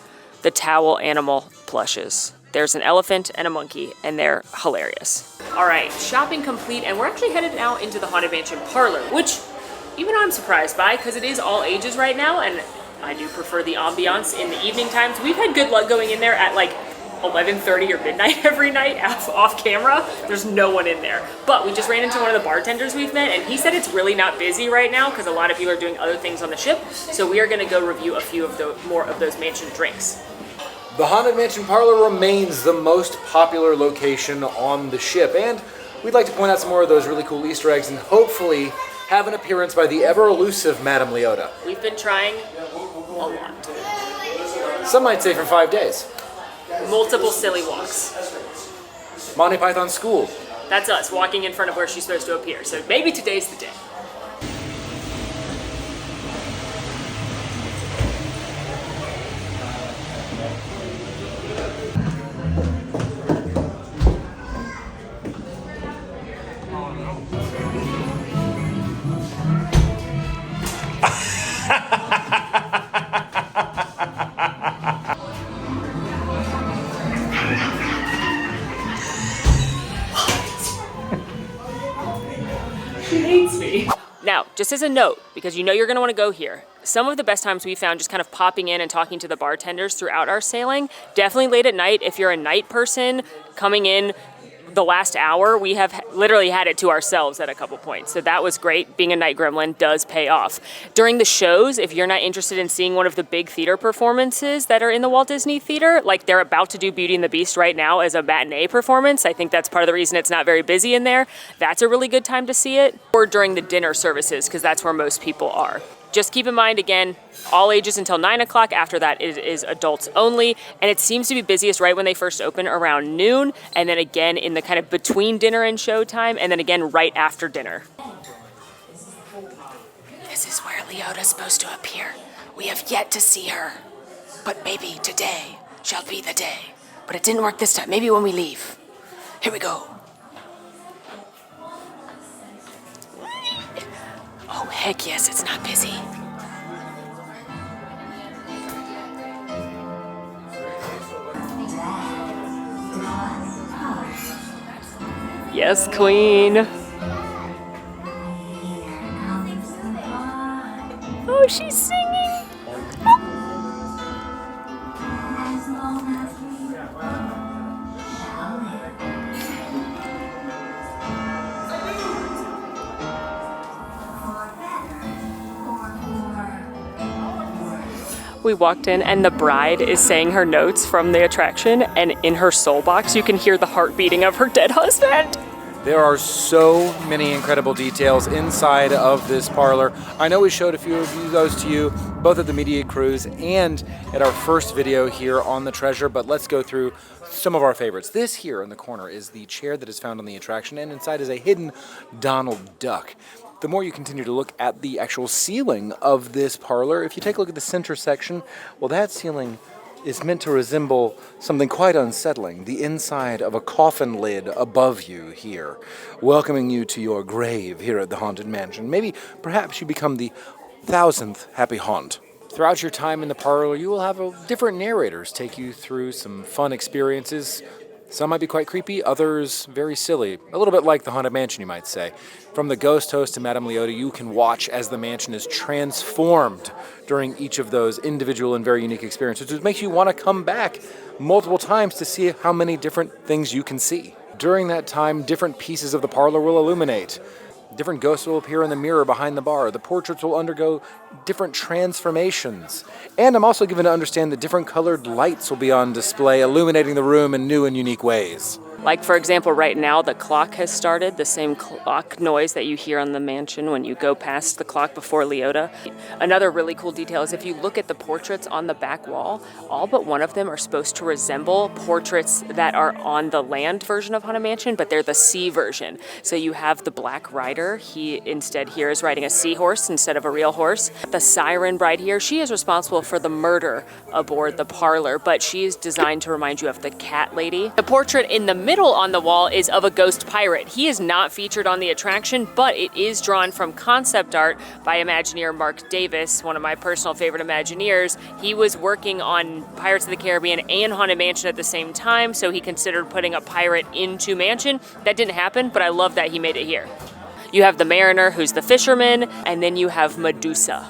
the towel animal plushes. There's an elephant and a monkey, and they're hilarious. All right, shopping complete, and we're actually headed now into the Haunted Mansion Parlour, which even I'm surprised by, because it is all ages right now, and I do prefer the ambiance in the evening times. We've had good luck going in there at like 11:30 or midnight every night off camera. There's no one in there. But we just ran into one of the bartenders we've met, and he said it's really not busy right now because a lot of people are doing other things on the ship. So we are going to go review a few of the more of those mansion drinks. The Haunted Mansion Parlour remains the most popular location on the ship, and we'd like to point out some more of those really cool Easter eggs and hopefully have an appearance by the ever-elusive Madame Leota. We've been trying a lot. Some might say for 5 days. Multiple silly walks. Monty Python School. That's us, walking in front of where she's supposed to appear. So maybe today's the day. Now, just as a note, because you know you're going to want to go here, some of the best times we found just kind of popping in and talking to the bartenders throughout our sailing, definitely late at night. If you're a night person coming in the last hour, we have literally had it to ourselves at a couple points. So that was great. Being a night gremlin does pay off. During the shows, if you're not interested in seeing one of the big theater performances that are in the Walt Disney Theater, like they're about to do Beauty and the Beast right now as a matinee performance, I think that's part of the reason it's not very busy in there. That's a really good time to see it. Or during the dinner services, because that's where most people are. Just keep in mind, again, all ages until 9 o'clock. After that, it is adults only. And it seems to be busiest right when they first open around noon. And then again in the kind of between dinner and showtime. And then again right after dinner. This is where Leota's supposed to appear. We have yet to see her. But maybe today shall be the day. But it didn't work this time. Maybe when we leave. Here we go. Oh, heck yes, it's not busy. Yes, queen. Oh, she's singing. We walked in and the bride is saying her notes from the attraction, and in her soul box you can hear the heart beating of her dead husband. There are so many incredible details inside of this parlor. I know we showed a few of those to you, both at the media cruise and at our first video here on the Treasure, but let's go through some of our favorites. This here in the corner is the chair that is found on the attraction, and inside is a hidden Donald Duck. The more you continue to look at the actual ceiling of this parlor, if you take a look at the center section, well, that ceiling is meant to resemble something quite unsettling, the inside of a coffin lid above you here, welcoming you to your grave here at the Haunted Mansion. Maybe, perhaps you become the 1000th happy haunt. Throughout your time in the parlor, you will have different narrators take you through some fun experiences. Some might be quite creepy, others very silly. A little bit like the Haunted Mansion, you might say. From the ghost host to Madame Leota, you can watch as the mansion is transformed during each of those individual and very unique experiences, which makes you want to come back multiple times to see how many different things you can see. During that time, different pieces of the parlor will illuminate. Different ghosts will appear in the mirror behind the bar. The portraits will undergo different transformations. And I'm also given to understand that different colored lights will be on display, illuminating the room in new and unique ways. Like, for example, right now the clock has started, the same clock noise that you hear on the mansion when you go past the clock before Leota. Another really cool detail is if you look at the portraits on the back wall, all but one of them are supposed to resemble portraits that are on the land version of Haunted Mansion, but they're the sea version. So you have the Black Rider. He instead here is riding a seahorse instead of a real horse. The Siren Bride here, she is responsible for the murder aboard the parlor, but she is designed to remind you of the cat lady. The portrait in the middle on the wall is of a ghost pirate. He is not featured on the attraction, but it is drawn from concept art by Imagineer Mark Davis, one of my personal favorite Imagineers. He was working on Pirates of the Caribbean and Haunted Mansion at the same time, so he considered putting a pirate into Mansion. That didn't happen, but I love that he made it here. You have the Mariner, who's the fisherman, and then you have Medusa.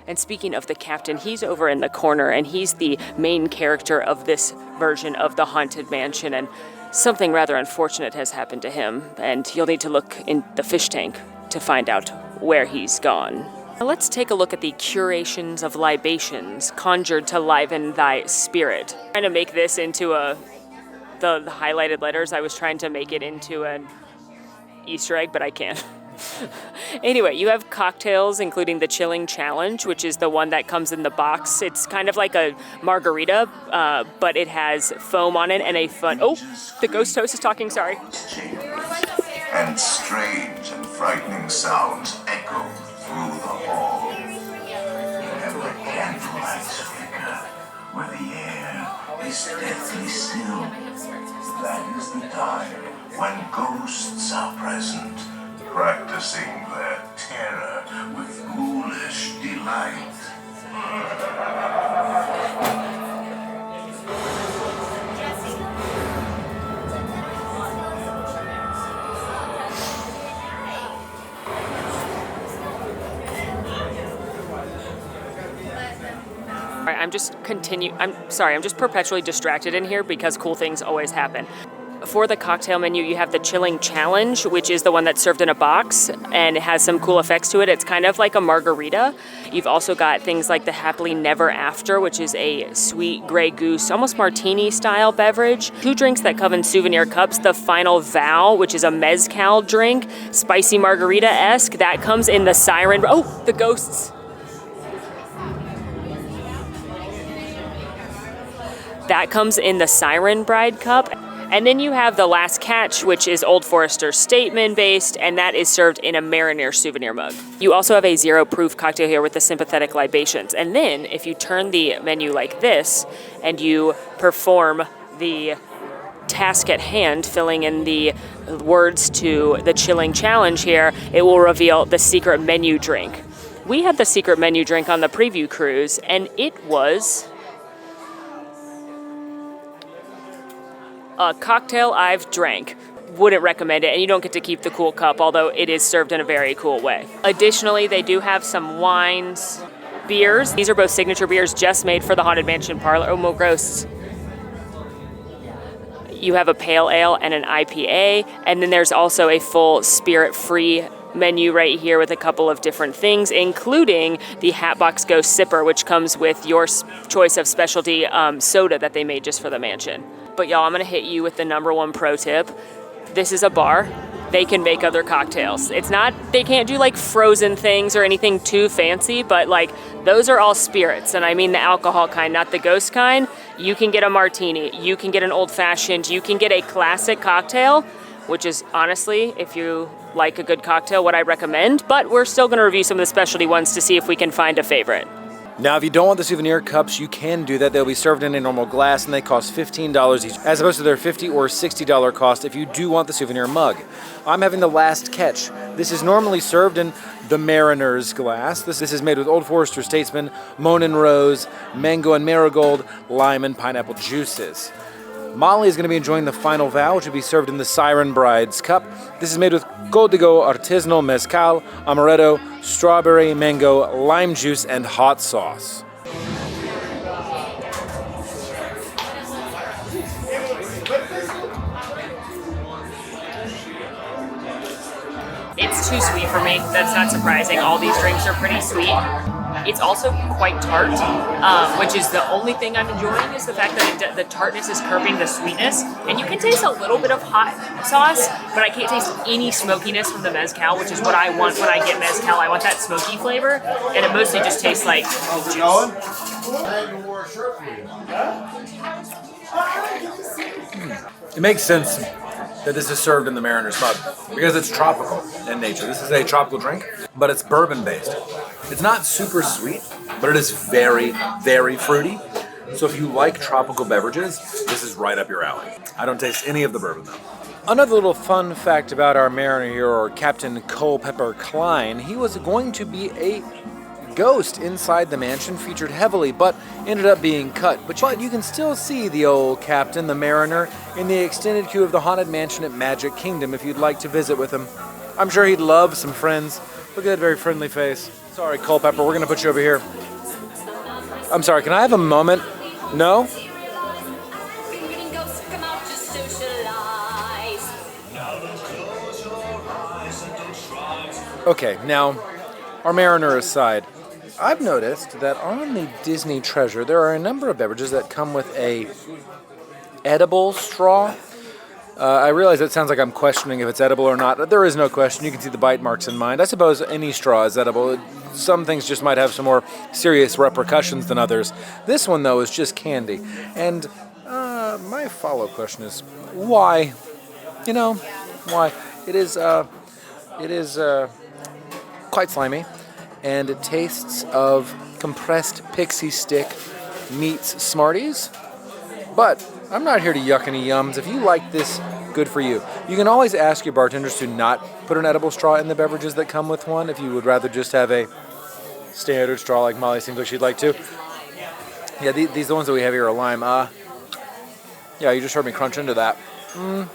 And speaking of the captain, he's over in the corner, and he's the main character of this version of the Haunted Mansion, and something rather unfortunate has happened to him, and you'll need to look in the fish tank to find out where he's gone. Now let's take a look at the curations of libations conjured to liven thy spirit. I'm trying to make this into the highlighted letters. I was trying to make it into an Easter egg, but I can't. Anyway, you have cocktails, including the Chilling Challenge, which is the one that comes in the box. It's kind of like a margarita, but it has foam on it and a fun... Oh, the ghost host is talking, sorry. And strange and frightening sounds echo through the hall. And the candlelights flicker where the air is deathly still. That is the time when ghosts are present, practicing their terror with ghoulish delight. All right, I'm just perpetually distracted in here because cool things always happen. For the cocktail menu, you have the Chilling Challenge, which is the one that's served in a box and it has some cool effects to it. It's kind of like a margarita. You've also got things like the Happily Never After, which is a sweet Grey Goose, almost martini style beverage. 2 drinks that come in souvenir cups. The Final Vow, which is a mezcal drink, spicy margarita-esque. That comes in the Siren... Oh, the ghosts. That comes in the Siren Bride cup. And then you have the Last Catch, which is Old Forester Statement based, and that is served in a Mariner souvenir mug. You also have a 0 proof cocktail here with the Sympathetic Libations. And then if you turn the menu like this and you perform the task at hand, filling in the words to the Chilling Challenge here, it will reveal the secret menu drink. We had the secret menu drink on the preview cruise, and it was a cocktail I've drank. Wouldn't recommend it, and you don't get to keep the cool cup, although it is served in a very cool way. Additionally, they do have some wines, beers. These are both signature beers just made for the Haunted Mansion Parlour. Oh, more ghosts. You have a pale ale and an IPA, and then there's also a full spirit-free menu right here with a couple of different things, including the Hatbox Ghost Sipper, which comes with your choice of specialty soda that they made just for the mansion. But y'all, I'm gonna hit you with the #1 pro tip. This is a bar. They can make other cocktails. It's not, they can't do like frozen things or anything too fancy, but like those are all spirits. And I mean the alcohol kind, not the ghost kind. You can get a martini, you can get an old fashioned, you can get a classic cocktail, which is honestly, if you like a good cocktail, what I recommend, but we're still gonna review some of the specialty ones to see if we can find a favorite. Now, if you don't want the souvenir cups, you can do that. They'll be served in a normal glass, and they cost $15 each, as opposed to their $50 or $60 cost if you do want the souvenir mug. I'm having the Last Catch. This is normally served in the Mariner's glass. This is made with Old Forester Statesman, Monin Rose, mango and marigold, lime and pineapple juices. Molly is going to be enjoying the Final Vow, which will be served in the Siren Bride's cup. This is made with Código Artisanal Mezcal, Amaretto, strawberry, mango, lime juice, and hot sauce. It's too sweet for me. That's not surprising. All these drinks are pretty sweet. It's also quite tart, which is the only thing I'm enjoying is the fact that the tartness is curbing the sweetness. And you can taste a little bit of hot sauce, but I can't taste any smokiness from the mezcal, which is what I want when I get mezcal. I want that smoky flavor, and it mostly just tastes like juice. It makes sense that this is served in the Mariner's mug because it's tropical in nature. This is a tropical drink, but it's bourbon based. It's not super sweet, but it is very, very fruity. So if you like tropical beverages, this is right up your alley. I don't taste any of the bourbon though. Another little fun fact about our Mariner here, or Captain Culpepper Klein, he was going to be a ghost inside the mansion, featured heavily, but ended up being cut. But you can still see the old Captain, the Mariner, in the extended queue of the Haunted Mansion at Magic Kingdom if you'd like to visit with him. I'm sure he'd love some friends. Look at that very friendly face. Sorry, Culpepper, we're gonna put you over here. I'm sorry, can I have a moment? No? Okay, now, our Mariner aside, I've noticed that on the Disney Treasure, there are a number of beverages that come with a edible straw. I realize that sounds like I'm questioning if it's edible or not. There is no question. You can see the bite marks in mine. I suppose any straw is edible. Some things just might have some more serious repercussions than others. This one, though, is just candy. And my follow-up question is, why? You know, why? It is quite slimy, and it tastes of compressed pixie stick meets Smarties. But I'm not here to yuck any yums. If you like this, good for you. You can always ask your bartenders to not put an edible straw in the beverages that come with one if you would rather just have a standard straw like Molly seems like she'd like to. Yeah, these the ones that we have here are lime. Yeah, you just heard me crunch into that. You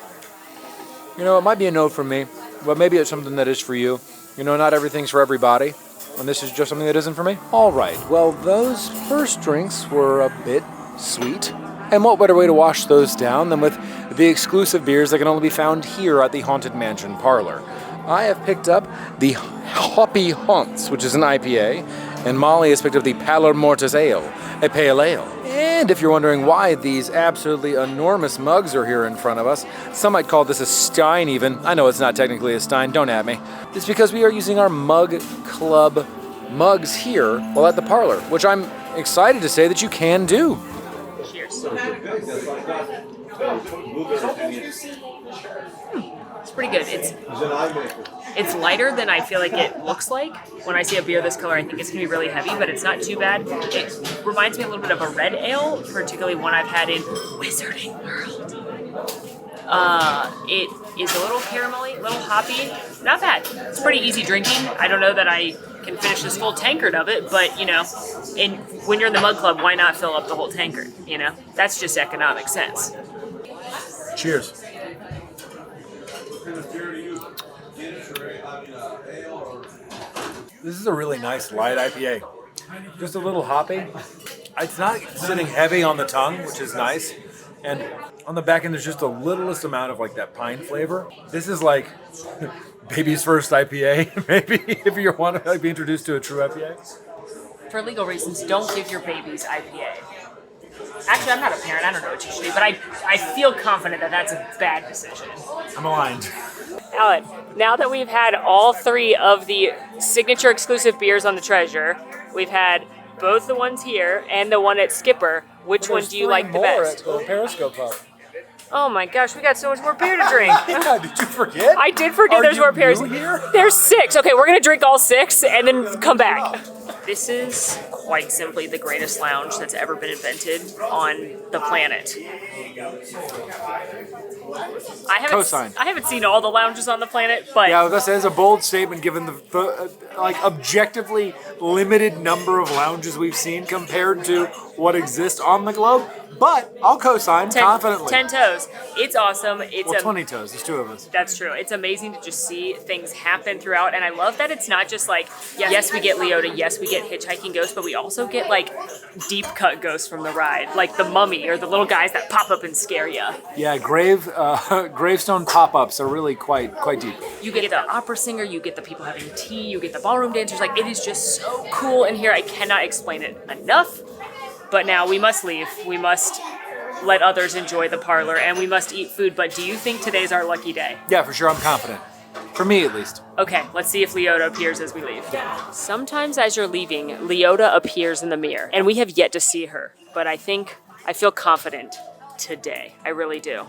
know, it might be a no from me, but maybe it's something that is for you. You know, not everything's for everybody, and this is just something that isn't for me. All right, well, those first drinks were a bit sweet. And what better way to wash those down than with the exclusive beers that can only be found here at the Haunted Mansion Parlour. I have picked up the Hoppy Haunts, which is an IPA, and Molly has picked up the Pallor Mortis Ale, a pale ale. And if you're wondering why these absolutely enormous mugs are here in front of us, some might call this a stein even. I know it's not technically a stein, don't at me. It's because we are using our Mug Club mugs here while at the parlor, which I'm excited to say that you can do. Cheers. It's pretty good. It's lighter than I feel like it looks like. When I see a beer this color, I think it's going to be really heavy, but it's not too bad. It reminds me a little bit of a red ale, particularly one I've had in Wizarding World. It is a little caramelly, a little hoppy. Not bad. It's pretty easy drinking. I don't know that I can finish this full tankard of it, but, you know, when you're in the Mug Club, why not fill up the whole tankard, you know? That's just economic sense. Cheers. This is a really nice light IPA. Just a little hoppy. It's not sitting heavy on the tongue, which is nice. And on the back end, there's just the littlest amount of like that pine flavor. This is like baby's first IPA, maybe, if you want to like be introduced to a true IPA. For legal reasons, don't give your babies IPA. Actually, I'm not a parent. I don't know what you should do, but I feel confident that that's a bad decision. I'm aligned. Alan, now that we've had all three of the signature exclusive beers on the Treasure, we've had both the ones here and the one at Skipper. Which one do you like the best? At the Periscope Pub. Oh my gosh, we got so much more beer to drink. Yeah, did you forget? I did forget there's more beers. There's 6. Okay, we're going to drink all 6 and then come back. This is quite simply the greatest lounge that's ever been invented on the planet. I haven't seen all the lounges on the planet, but yeah, that's a bold statement given the like objectively limited number of lounges we've seen compared to what exists on the globe, but I'll co-sign confidently. 10 toes. It's awesome. It's Well, 20 toes. There's two of us. That's true. It's amazing to just see things happen throughout, and I love that it's not just like, yes, we get Leota, yes, we get hitchhiking ghosts, but we also get like deep cut ghosts from the ride, like the mummy or the little guys that pop up and scare you. Yeah, gravestone pop-ups are really quite deep. You get the opera singer, you get the people having tea, you get the ballroom dancers. Like, it is just so cool in here. I cannot explain it enough. But now we must leave. We must let others enjoy the parlor, and we must eat food. But do you think today's our lucky day? Yeah, for sure. I'm confident. For me, at least. Okay, let's see if Leota appears as we leave. Sometimes as you're leaving, Leota appears in the mirror, and we have yet to see her. But I feel confident today. I really do.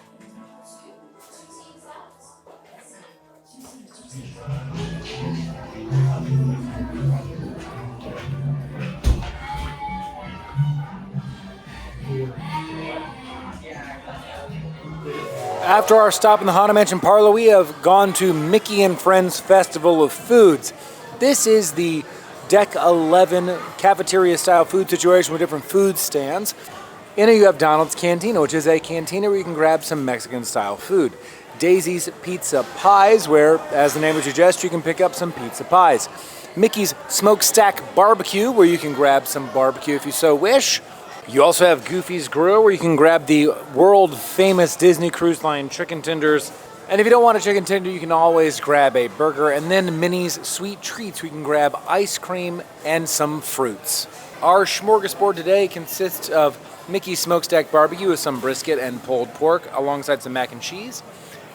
After our stop in the Haunted Mansion Parlour, we have gone to Mickey and Friends Festival of Foods. This is the Deck 11 cafeteria-style food situation with different food stands. In it you have Donald's Cantina, which is a cantina where you can grab some Mexican-style food. Daisy's Pizza Pies, where, as the name would suggest, you can pick up some pizza pies. Mickey's Smokestack Barbecue, where you can grab some barbecue if you so wish. You also have Goofy's Grill, where you can grab the world-famous Disney Cruise Line chicken tenders. And if you don't want a chicken tender, you can always grab a burger. And then Minnie's Sweet Treats, where you can grab ice cream and some fruits. Our smorgasbord today consists of Mickey's Smokestack Barbecue with some brisket and pulled pork, alongside some mac and cheese.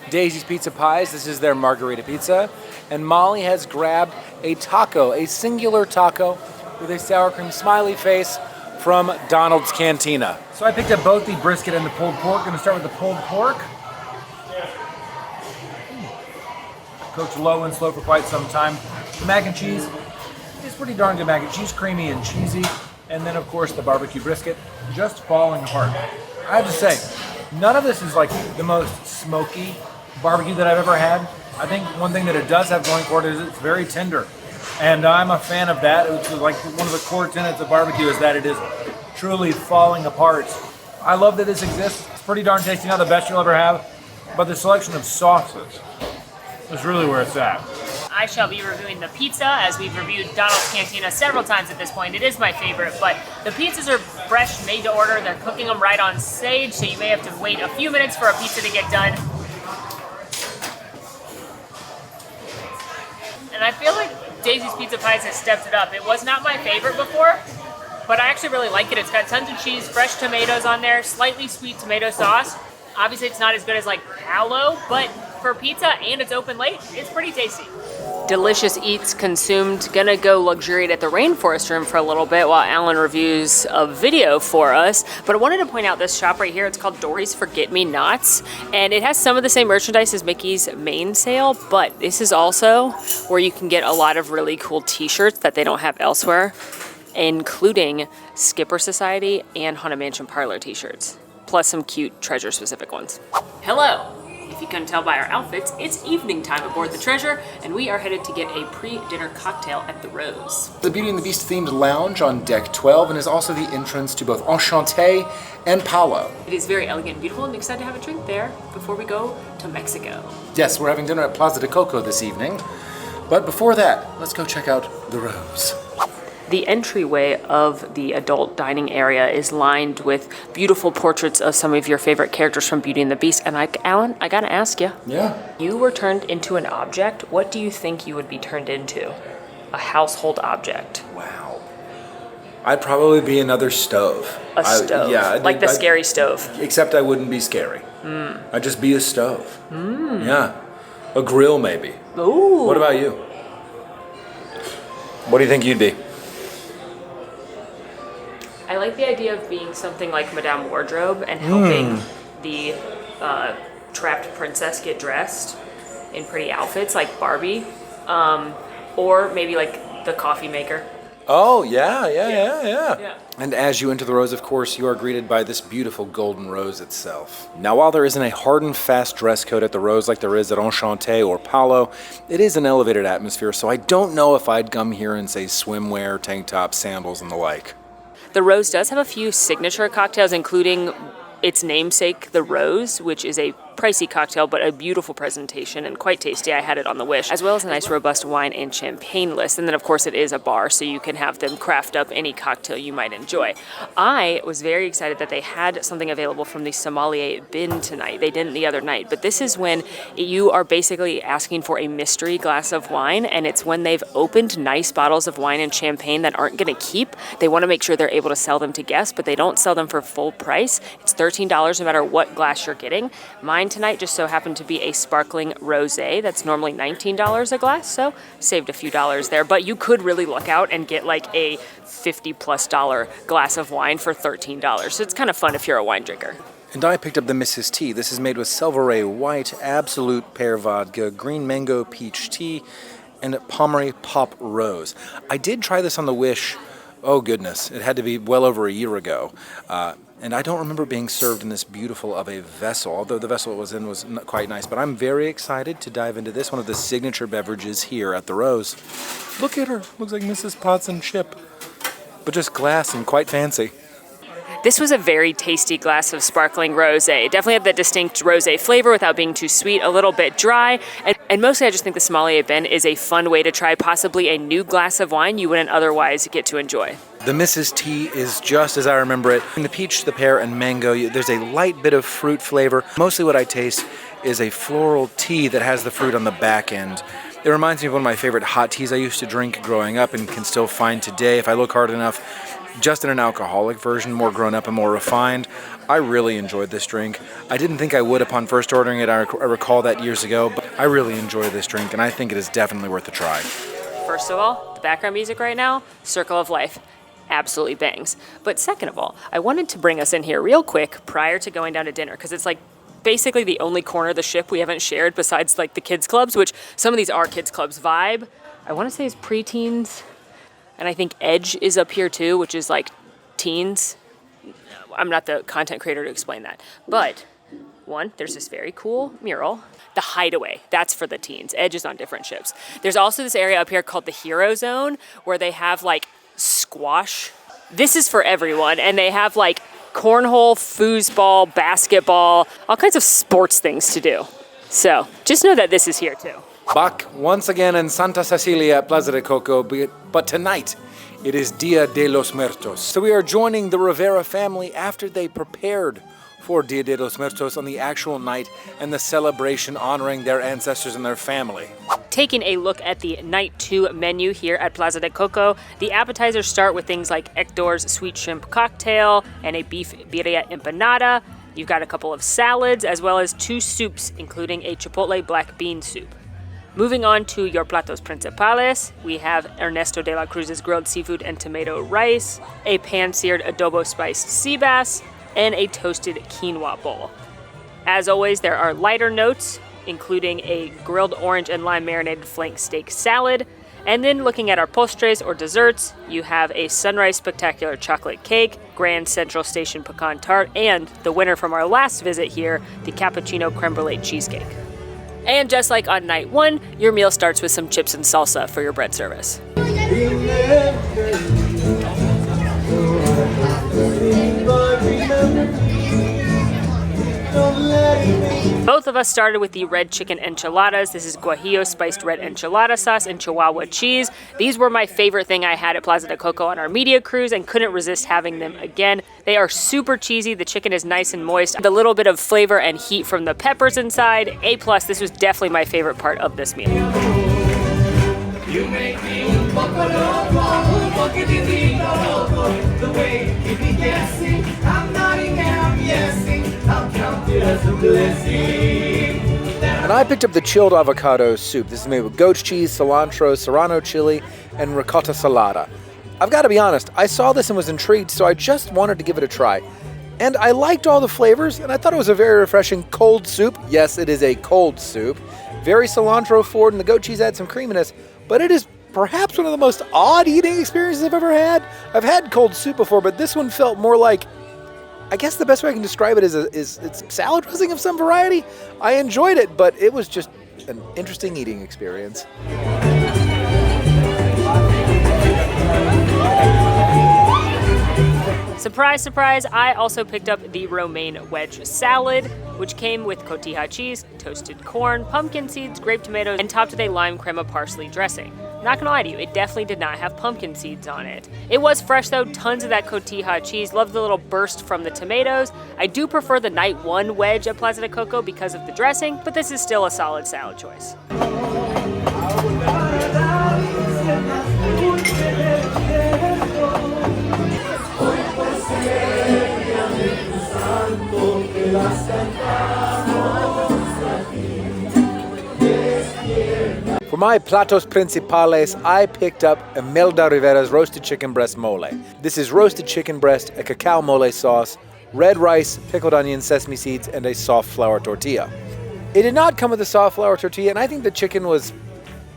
Daisy's Pizza Pies, this is their margarita pizza. And Molly has grabbed a taco, a singular taco, with a sour cream smiley face, from Donald's Cantina. So I picked up both the brisket and the pulled pork. Gonna start with the pulled pork. Cooked low and slow for quite some time. The mac and cheese is pretty darn good mac and cheese, creamy and cheesy. And then of course the barbecue brisket, just falling apart. I have to say, none of this is like the most smoky barbecue that I've ever had. I think one thing that it does have going for it is it's very tender. And I'm a fan of that. It's like one of the core tenets of barbecue is that it is truly falling apart. I love that this exists. It's pretty darn tasty, not the best you'll ever have, but the selection of sauces is really where it's at. I shall be reviewing the pizza, as we've reviewed Donald's Cantina several times at this point. It is my favorite, but the pizzas are fresh, made to order. They're cooking them right on stage, so you may have to wait a few minutes for a pizza to get done. And I feel like Daisy's Pizza Pies has stepped it up. It was not my favorite before, but I actually really like it. It's got tons of cheese, fresh tomatoes on there, slightly sweet tomato sauce. Obviously it's not as good as like Palo, but for pizza and it's open late, it's pretty tasty. Delicious eats consumed. Gonna go luxuriate at the Rainforest Room for a little bit while Alan reviews a video for us. But I wanted to point out this shop right here. It's called Dory's Forget-Me-Nots, and it has some of the same merchandise as Mickey's main sale, but this is also where you can get a lot of really cool t-shirts that they don't have elsewhere, including Skipper Society and Haunted Mansion Parlour t-shirts, plus some cute treasure-specific ones. Hello! If you couldn't tell by our outfits, it's evening time aboard the Treasure, and we are headed to get a pre-dinner cocktail at the Rose. The Beauty and the Beast themed lounge on deck 12 and is also the entrance to both Enchanté and Palo. It is very elegant and beautiful, and excited to have a drink there before we go to Mexico. Yes, we're having dinner at Plaza de Coco this evening. But before that, let's go check out the Rose. The entryway of the adult dining area is lined with beautiful portraits of some of your favorite characters from Beauty and the Beast. And Alan, I gotta ask you. Yeah? You were turned into an object. What do you think you would be turned into? A household object. Wow. I'd probably be another stove. A stove? Yeah. Like the scary stove. Except I wouldn't be scary. I'd just be a stove. Yeah. A grill, maybe. Ooh. What about you? What do you think you'd be? I like the idea of being something like Madame Wardrobe and helping the trapped princess get dressed in pretty outfits like Barbie, or maybe like the coffee maker. Oh, yeah. And as you enter the Rose, of course, you are greeted by this beautiful golden rose itself. Now, while there isn't a hard and fast dress code at the Rose like there is at Enchanté or Palo, it is an elevated atmosphere, so I don't know if I'd come here and say swimwear, tank tops, sandals, and the like. The Rose does have a few signature cocktails, including its namesake, the Rose, which is a pricey cocktail, but a beautiful presentation and quite tasty. I had it on the Wish, as well as a nice robust wine and champagne list. And then of course it is a bar, so you can have them craft up any cocktail you might enjoy. I was very excited that they had something available from the sommelier bin tonight. They didn't the other night, but this is when you are basically asking for a mystery glass of wine, and it's when they've opened nice bottles of wine and champagne that aren't going to keep. They want to make sure they're able to sell them to guests, but they don't sell them for full price. It's $13 no matter what glass you're getting. Mine tonight just so happened to be a sparkling rosé that's normally $19 a glass, so saved a few dollars there. But you could really luck out and get like a $50+ glass of wine for $13. So it's kind of fun if you're a wine drinker. And I picked up the Mrs. T. This is made with Selvaray White, Absolute Pear Vodka, Green Mango Peach Tea, and Pommery Pop Rose. I did try this on the Wish. Oh goodness, it had to be well over a year ago. And I don't remember being served in this beautiful of a vessel, although the vessel it was in was quite nice. But I'm very excited to dive into this, one of the signature beverages here at the Rose. Look at her, looks like Mrs. Potts and Chip, but just glass and quite fancy. This was a very tasty glass of sparkling rosé. It definitely had the distinct rosé flavor without being too sweet, a little bit dry. And mostly I just think the sommelier bin is a fun way to try possibly a new glass of wine you wouldn't otherwise get to enjoy. The Mrs. T is just as I remember it. In the peach, the pear, and mango, there's a light bit of fruit flavor. Mostly what I taste is a floral tea that has the fruit on the back end. It reminds me of one of my favorite hot teas I used to drink growing up and can still find today if I look hard enough. Just in an alcoholic version, more grown up and more refined. I really enjoyed this drink. I didn't think I would upon first ordering it. I recall that years ago, but I really enjoy this drink and I think it is definitely worth a try. First of all, the background music right now, Circle of Life. Absolutely bangs. But second of all, I wanted to bring us in here real quick prior to going down to dinner, because it's like basically the only corner of the ship we haven't shared besides like the kids clubs, which some of these are kids clubs. Vibe, I want to say is preteens, and I think Edge is up here too, which is like teens. I'm not the content creator to explain that, but one, there's this very cool mural. The Hideaway, that's for the teens. Edge is on different ships. There's also this area up here called the Hero Zone, where they have like squash. This is for everyone, and they have like cornhole, foosball, basketball, all kinds of sports things to do. So just know that this is here too. Back once again in Santa Cecilia at Plaza de Coco, but tonight it is Dia de los Muertos. So we are joining the Rivera family after they prepared for Dia de los Muertos on the actual night and the celebration honoring their ancestors and their family. Taking a look at the Night 2 menu here at Plaza de Coco, the appetizers start with things like Hector's sweet shrimp cocktail and a beef birria empanada. You've got a couple of salads as well as 2 soups, including a chipotle black bean soup. Moving on to your platos principales, we have Ernesto de la Cruz's grilled seafood and tomato rice, a pan-seared adobo spiced sea bass, and a toasted quinoa bowl. As always, there are lighter notes, including a grilled orange and lime marinated flank steak salad. And then looking at our postres or desserts, you have a Sunrise Spectacular chocolate cake, Grand Central Station pecan tart, and the winner from our last visit here, the cappuccino creme brulee cheesecake. And just like on night 1, your meal starts with some chips and salsa for your bread service. Both of us started with the red chicken enchiladas. This is guajillo spiced red enchilada sauce and Chihuahua cheese. These were my favorite thing I had at Plaza de Coco on our media cruise and couldn't resist having them again. They are super cheesy. The chicken is nice and moist. The little bit of flavor and heat from the peppers inside. A+, this was definitely my favorite part of this meal. You make me un poco loco, the way you keep me guessing. I'm nodding and I'm yesing. I'll count it as a blessing. And I picked up the chilled avocado soup. This is made with goat cheese, cilantro, serrano chili, and ricotta salata. I've got to be honest, I saw this and was intrigued, so I just wanted to give it a try. And I liked all the flavors, and I thought it was a very refreshing cold soup. Yes, it is a cold soup. Very cilantro forward, and the goat cheese adds some creaminess, but it is perhaps one of the most odd eating experiences I've ever had. I've had cold soup before, but this one felt more like, I guess the best way I can describe it is it's salad dressing of some variety. I enjoyed it, but it was just an interesting eating experience. Surprise, surprise, I also picked up the romaine wedge salad, which came with cotija cheese, toasted corn, pumpkin seeds, grape tomatoes, and topped with a lime crema parsley dressing. Not gonna lie to you, it definitely did not have pumpkin seeds on it. It was fresh though, tons of that cotija cheese, loved the little burst from the tomatoes. I do prefer the night one wedge at Plaza de Coco because of the dressing, but this is still a solid salad choice. For my platos principales, I picked up Imelda Rivera's roasted chicken breast mole. This is roasted chicken breast, a cacao mole sauce, red rice, pickled onions, sesame seeds, and a soft flour tortilla. It did not come with a soft flour tortilla, and I think the chicken was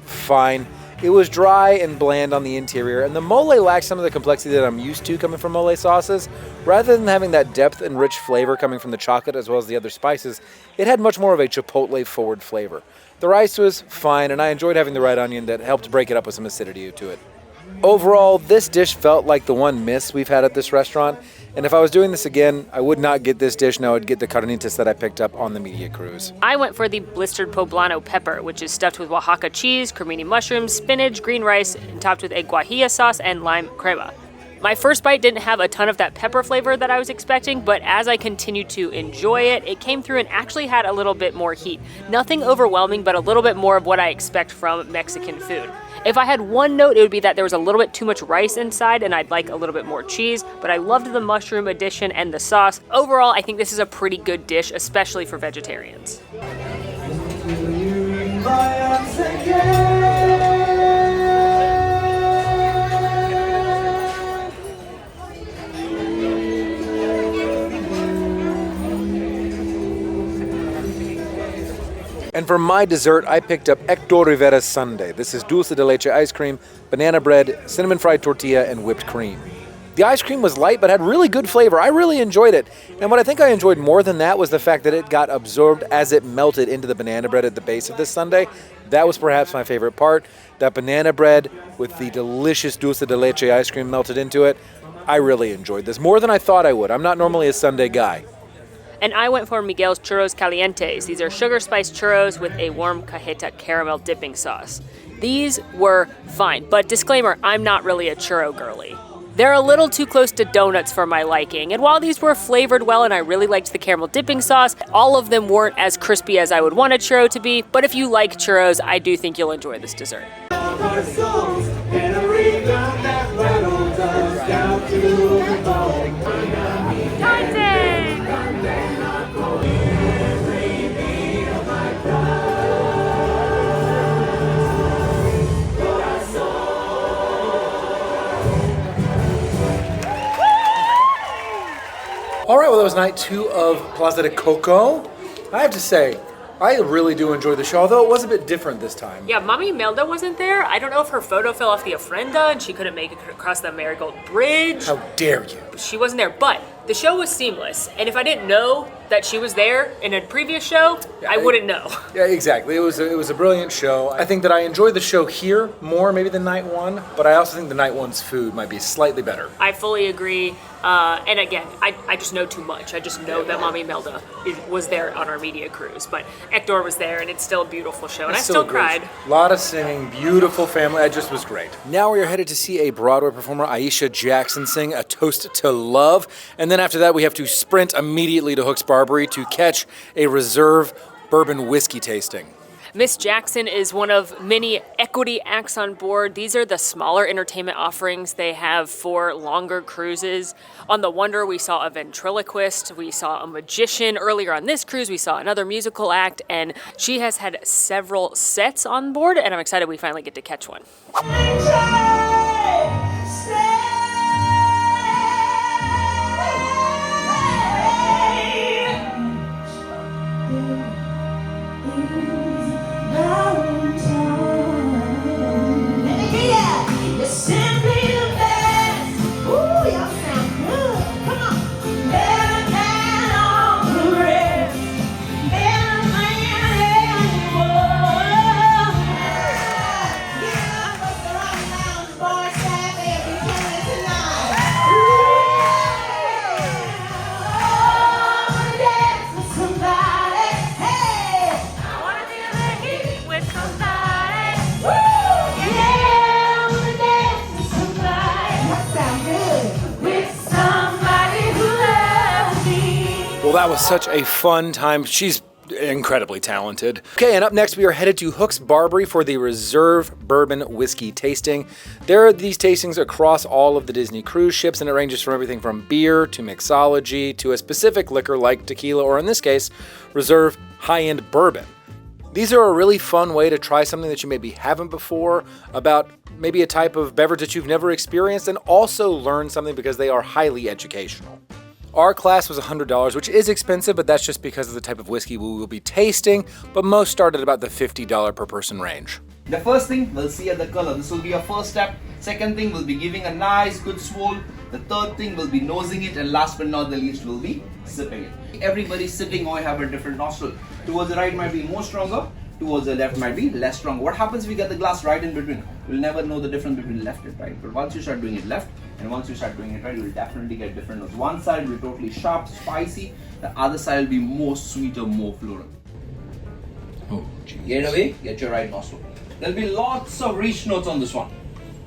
fine. It was dry and bland on the interior, and the mole lacked some of the complexity that I'm used to coming from mole sauces. Rather than having that depth and rich flavor coming from the chocolate as well as the other spices, it had much more of a chipotle-forward flavor. The rice was fine, and I enjoyed having the red onion that helped break it up with some acidity to it. Overall, this dish felt like the one miss we've had at this restaurant, and if I was doing this again, I would not get this dish. No, I'd get the carnitas that I picked up on the media cruise. I went for the blistered poblano pepper, which is stuffed with Oaxaca cheese, cremini mushrooms, spinach, green rice, and topped with a guajilla sauce and lime crema. My first bite didn't have a ton of that pepper flavor that I was expecting, but as I continued to enjoy it, it came through and actually had a little bit more heat. Nothing overwhelming, but a little bit more of what I expect from Mexican food. If I had one note, it would be that there was a little bit too much rice inside and I'd like a little bit more cheese, but I loved the mushroom addition and the sauce. Overall, I think this is a pretty good dish, especially for vegetarians. And for my dessert, I picked up Hector Rivera's sundae. This is dulce de leche ice cream, banana bread, cinnamon fried tortilla, and whipped cream. The ice cream was light but had really good flavor. I really enjoyed it. And what I think I enjoyed more than that was the fact that it got absorbed as it melted into the banana bread at the base of this sundae. That was perhaps my favorite part. That banana bread with the delicious dulce de leche ice cream melted into it. I really enjoyed this, more than I thought I would. I'm not normally a sundae guy. And I went for Miguel's Churros Calientes. These are sugar spiced churros with a warm cajeta caramel dipping sauce. These were fine, but disclaimer, I'm not really a churro girly. They're a little too close to donuts for my liking, and while these were flavored well and I really liked the caramel dipping sauce, all of them weren't as crispy as I would want a churro to be, but if you like churros, I do think you'll enjoy this dessert. All right, well, that was night 2 of Plaza de Coco. I have to say, I really do enjoy the show, although it was a bit different this time. Yeah, Mommy Imelda wasn't there. I don't know if her photo fell off the ofrenda and she couldn't make it across the Marigold Bridge. How dare you? She wasn't there, but the show was seamless. And if I didn't know that she was there in a previous show, I wouldn't know. Yeah, exactly. It was a brilliant show. I think that I enjoyed the show here more maybe than night 1, but I also think the night 1's food might be slightly better. I fully agree. And again, I just know too much. I just know that Mommy Imelda was there on our media cruise, but Hector was there, and it's still a beautiful show, and I still cried. A lot of singing, beautiful family. It just was great. Now we are headed to see a Broadway performer, Aisha Jackson, sing A Toast to Love, and then after that we have to sprint immediately to Hooks Barbary to catch a reserve bourbon whiskey tasting. Miss Jackson is one of many equity acts on board. These are the smaller entertainment offerings they have for longer cruises. On the Wonder, we saw a ventriloquist, we saw a magician. Earlier on this cruise, we saw another musical act, and she has had several sets on board, and I'm excited we finally get to catch one. that was such a fun time. She's incredibly talented. Okay, and up next we are headed to Hook's Barbary for the Reserve Bourbon Whiskey tasting. There are these tastings across all of the Disney cruise ships, and it ranges from everything from beer to mixology to a specific liquor like tequila, or in this case, Reserve high-end bourbon. These are a really fun way to try something that you maybe haven't before, about maybe a type of beverage that you've never experienced, and also learn something because they are highly educational. Our class was $100, which is expensive, but that's just because of the type of whiskey we will be tasting, but most start at about the $50 per person range. The first thing, we'll see at the color. This will be our first step. Second thing, we'll be giving a nice good swirl. The third thing, we'll be nosing it, and last but not the least, we'll be sipping it. Everybody sipping oil have a different nostril. Towards the right might be more stronger, towards the left might be less strong. What happens if we get the glass right in between? We'll never know the difference between left and right. But once you start doing it left, and once you start doing it right, you'll definitely get different notes. One side will be totally sharp, spicy. The other side will be more sweeter, more floral. Oh, geez. Get away, get your right nostril. There'll be lots of rich notes on this one.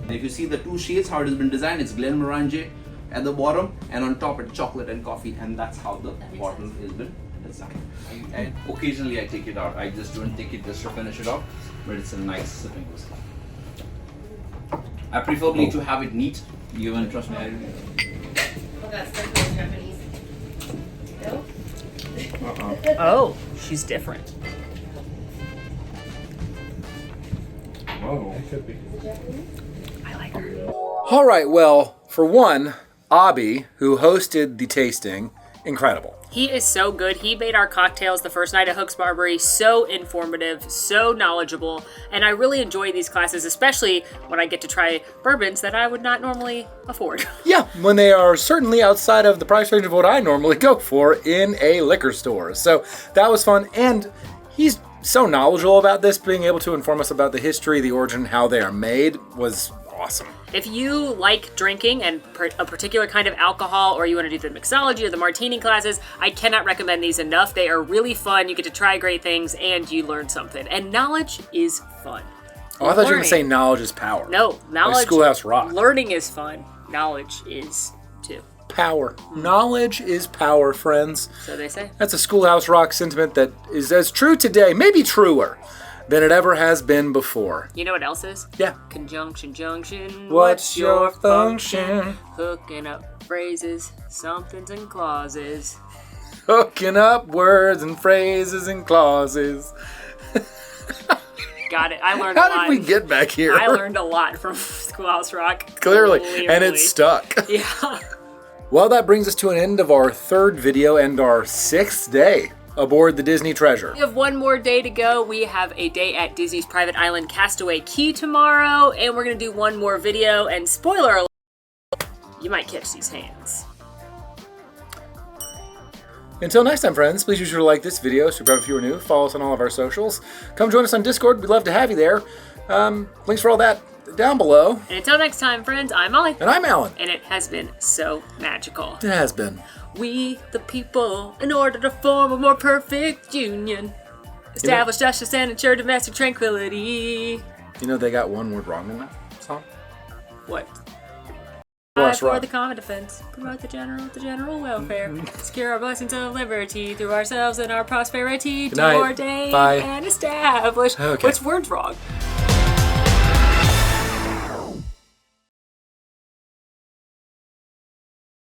And if you see the two shades, how it has been designed, it's Glenmorangie at the bottom, and on top it's chocolate and coffee, and that's how the bottle has been designed. And occasionally I take it out. I just don't take it just to finish it off, but it's a nice sipping whiskey. I preferably to have it neat. You want to trust me? Oh, she's different. Whoa. It could be. I like her. All right, well, for one, Abby, who hosted the tasting, incredible. He is so good. He made our cocktails the first night at Hook's Barbary so informative, so knowledgeable, and I really enjoy these classes, especially when I get to try bourbons that I would not normally afford. Yeah, when they are certainly outside of the price range of what I normally go for in a liquor store. So that was fun, and he's so knowledgeable about this, being able to inform us about the history, the origin, how they are made was awesome. If you like drinking and a particular kind of alcohol, or you want to do the mixology or the martini classes, I cannot recommend these enough. They are really fun. You get to try great things and you learn something. And knowledge is fun. Oh, I thought you were going to say knowledge is power. No, knowledge. Like Schoolhouse Rock. Learning is fun. Knowledge is too. Power. Knowledge is power, friends. So they say. That's a Schoolhouse Rock sentiment that is as true today, maybe truer, than it ever has been before. You know what else is? Yeah. Conjunction, junction. What's your function? Hooking up phrases, somethings and clauses. Hooking up words and phrases and clauses. Got it. I learned a lot. How did we get back here? I learned a lot from Schoolhouse Rock. Clearly. And it stuck. Yeah. Well, that brings us to an end of our third video and our 6th day aboard the Disney Treasure. We have one more day to go. We have a day at Disney's private island Castaway Cay tomorrow, and we're gonna do one more video, and spoiler alert, you might catch these hands. Until next time, friends, please be sure to like this video, subscribe if you are new, follow us on all of our socials, come join us on Discord, we'd love to have you there. Links for all that down below. And until next time, friends, I'm Molly. And I'm Alan. And it has been so magical. It has been. We, the people, in order to form a more perfect union, establish justice and ensure domestic tranquility. You know they got one word wrong in that song? What? Lost For Rock. the common defense, promote the general welfare, secure our blessings of liberty through ourselves and our prosperity, Good to night. ordain Bye. and establish. Okay. Which word's wrong?